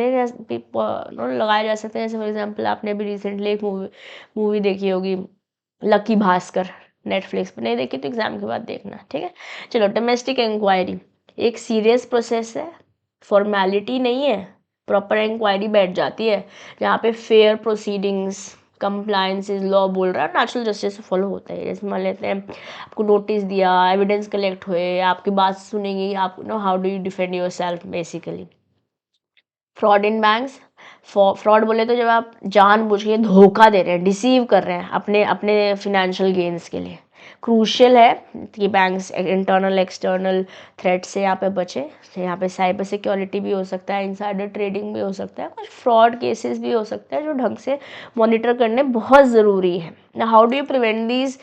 [SPEAKER 1] लगाए जा सकते हैं। जैसे फॉर एग्जांपल आपने अभी रिसेंटली एक मूवी देखी होगी लकी भास्कर, नेटफ्लिक्स पर, नहीं देखी तो एग्जाम के बाद देखना, ठीक है। चलो, डोमेस्टिक इंक्वायरी एक सीरियस प्रोसेस है, फॉर्मेलिटी नहीं है, प्रॉपर इंक्वायरी बैठ जाती है जहाँ पे fair proceedings, compliance is law बोल रहा है, नेचुरल जस्टिस फॉलो होता है। जैसे मान लेते हैं आपको नोटिस दिया, एविडेंस कलेक्ट हुए, आपकी बात सुनेंगे, आप know how do you defend your self basically. Fraud in banks, fraud बोले तो जब आप जानबूझ के धोखा दे रहे हैं, डिसीव कर रहे हैं अपने अपने फिनेंशियल गेन्स के लिए। क्रूशियल है कि बैंक्स इंटरनल एक्सटर्नल थ्रेट से यहाँ पे बचे। तो यहाँ पे साइबर सिक्योरिटी भी हो सकता है, इनसाइडर ट्रेडिंग भी हो सकता है, कुछ फ्रॉड केसेस भी हो सकते हैं जो ढंग से मॉनिटर करने बहुत ज़रूरी है। How do you prevent these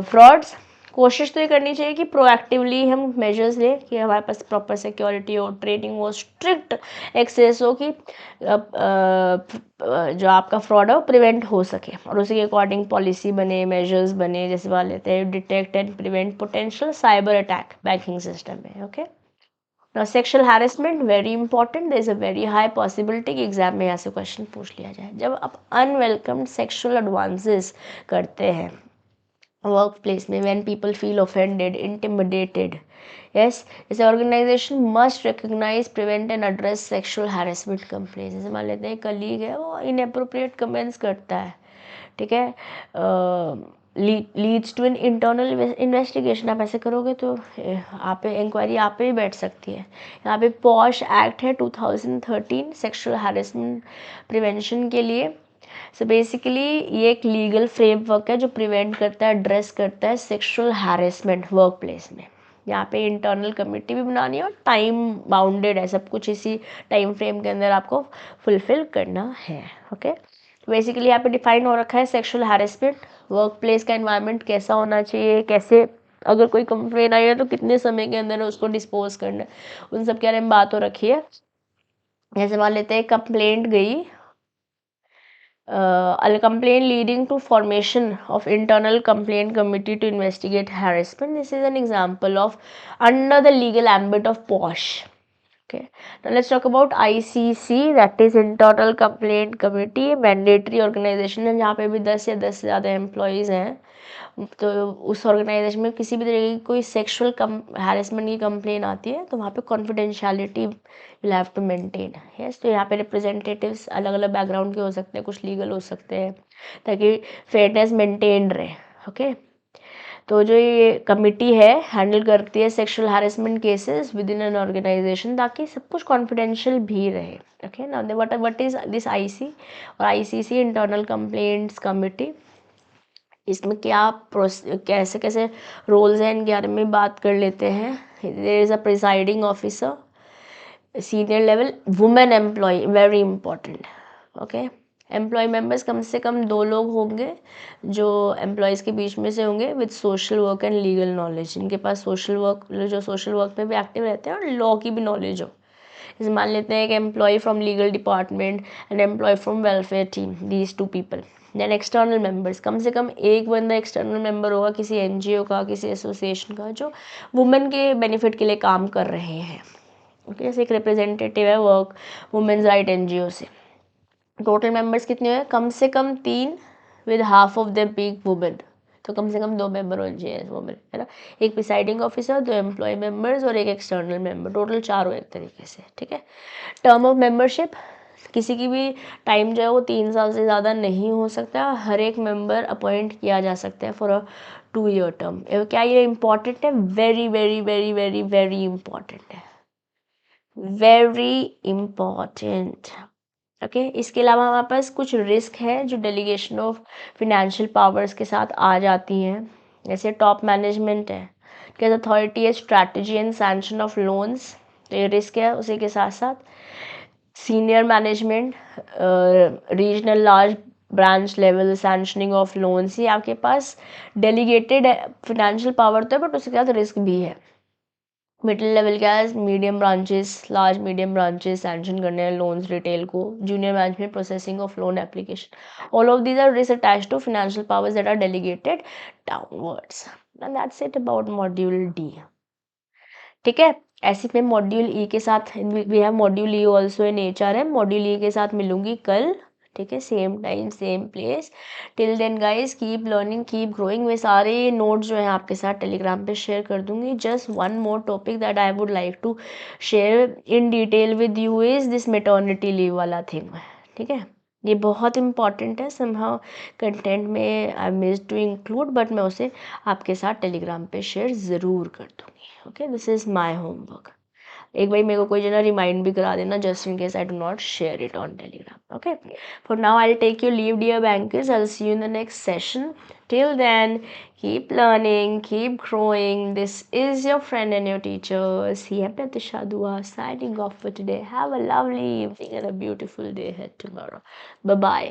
[SPEAKER 1] frauds? कोशिश तो ये करनी चाहिए कि प्रोएक्टिवली हम मेजर्स लें कि हमारे पास प्रॉपर सिक्योरिटी हो, ट्रेनिंग हो, स्ट्रिक्ट एक्सेस हो कि जो आपका फ्रॉड है वो प्रिवेंट हो सके, और उसी के अकॉर्डिंग पॉलिसी बने, मेजर्स बने। जैसे बात लेते हैं detect and prevent potential cyber attack banking system में। Okay, now sexual harassment very important, there is a very high possibility कि एग्जाम में यहाँ से क्वेश्चन पूछ लिया जाए। जब आप अनवेलकम्ड सेक्सुअल एडवांसेस करते हैं वर्क प्लेस में, when people feel offended, intimidated, yes, जैसे organisation must recognise, prevent and address sexual harassment complaints. जैसे मान लेते हैं कलीग है वो इनअप्रोप्रिएट कमेंट्स करता है, ठीक है, leads to an internal investigation, आप ऐसे करोगे तो आप पे इंक्वायरी आप पे ही बैठ सकती है। यहाँ पे पॉश एक्ट है 2013 सेक्सुअल हैरेसमेंट प्रिवेंशन के लिए। सो बेसिकली ये एक लीगल फ्रेमवर्क है जो प्रिवेंट करता है, एड्रेस करता है सेक्सुअल हैरेसमेंट वर्क प्लेस में। यहाँ पे इंटरनल कमेटी भी बनानी है और टाइम बाउंडेड है, सब कुछ इसी टाइम फ्रेम के अंदर आपको फुलफिल करना है। ओके, बेसिकली यहाँ पे डिफाइन हो रखा है सेक्सुअल हैरेसमेंट, वर्क प्लेस का एनवायरनमेंट कैसा होना चाहिए, कैसे अगर कोई कंप्लेन आई है तो कितने समय के अंदर उसको डिस्पोज करना है, उन सब के बारे में बात हो रखी है। जैसे मान लेते हैं कंप्लेंट गई, a complaint leading to formation of internal complaint committee to investigate harassment. This is an example of under the legal ambit of POSH. Okay, now let's talk about ICC, that is internal complaint committee, mandatory organization है जहाँ पे भी 10 या 10 से ज़्यादा एम्प्लॉयज़ हैं, तो उस ऑर्गेनाइजेशन में किसी भी तरह की कोई सेक्सुअल हैरेसमेंट की कंप्लेन आती है तो वहाँ पे confidentiality will have to maintain. Yes, तो यहाँ पे रिप्रेजेंटेटिव्स अलग अलग बैकग्राउंड के हो सकते हैं, कुछ लीगल हो सकते हैं, ताकि फेयरनेस मेंटेन रहे। ओके, तो जो ये कमिटी है हैंडल करती है sexual harassment cases within an organisation, ताकि सब कुछ कॉन्फिडेंशियल भी रहे। Okay, now what is this IC और आईसीसी इंटरनल कंप्लेंट्स कमिटी, इसमें क्या कैसे कैसे रोल्स हैं इनके बारे में बात कर लेते हैं। There is a presiding officer, senior level, women employ, very important. Okay, employ members कम से कम 2 लोग होंगे जो एम्प्लॉयज़ के बीच में से होंगे with social work and legal knowledge, इनके पास सोशल वर्क, जो सोशल वर्क में भी एक्टिव रहते हैं और लॉ की भी नॉलेज हो। जैसे मान लेते हैं एक employ from legal department and employ from welfare team, these 2 people. Then external members, कम से कम एक बंदा एक्सटर्नल मेंबर होगा किसी एनजीओ का, किसी एसोसिएशन का, जो वुमेन के बेनिफिट के लिए काम कर रहे हैं। ओके, जैसे एक रिप्रेजेंटेटिव है वर्क वुमेन्स राइट एनजीओ से। टोटल मेंबर्स कितने हैं? कम से कम 3 with half of the being women, तो कम से कम 2 मेंबर होने चाहिए वुमेन, है ना। एक प्रिसाइडिंग ऑफिसर, 2 एम्प्लॉय मेंबर्स और एक एक्सटर्नल मेंबर, टोटल 4 हो एक तरीके से, ठीक है। टर्म ऑफ मेंबरशिप, किसी की भी टाइम जो है वो 3 साल से ज़्यादा नहीं हो सकता, हर एक मेंबर अपॉइंट किया जा सकता है फॉर अ 2 ईयर टर्म। क्या ये इंपॉर्टेंट है? Very very very very very important है, वेरी इंपॉर्टेंट। ओके, इसके अलावा हमारे पास कुछ रिस्क है जो डेलीगेशन ऑफ फिनेंशियल पावर्स के साथ आ जाती हैं। जैसे टॉप मैनेजमेंट है, क्या अथॉरिटी है strategy and sanction of loans, तो ये रिस्क है। उसी के साथ साथ senior management, regional large branch level sanctioning of loans, ये आपके पास डेलीगेटेड फिनेंशियल पावर तो है बट उसके साथ रिस्क भी है। मिडिल लेवल क्या है, medium branches, large medium branches sanction करने हैं लोन्स रिटेल को, जूनियर ब्रांच में processing of loan application, all of these are रिस attached to financial powers that are delegated downwards, and that's it about module D. ठीक है, ऐसे में मॉड्यूल ई के साथ we have module E also in HRM, module E के साथ मिलूंगी कल। ठीक है, same time same place. Till then guys keep learning keep growing. मैं सारे नोट्स जो हैं आपके साथ टेलीग्राम पे शेयर कर दूंगी। Just one more topic that I would like to share in detail with you is this maternity leave वाला थिंग। ठीक है, ये बहुत इंपॉर्टेंट है, समहाउ कंटेंट में I miss to include, but मैं उसे आपके साथ टेलीग्राम पे शेयर ज़रूर कर दूंगी। Okay, this is my homework. एक बार मेरे को कोई जना रिमाइंड भी करा देना, just in case I do not share it on Telegram. Okay, for now I take your leave dear bankers, I will see you in the next session. Till then, keep learning, keep growing. This is your friend and your teacher, CM Pratisha Dua, signing off for today. Have a lovely evening and a beautiful day ahead tomorrow. Bye bye.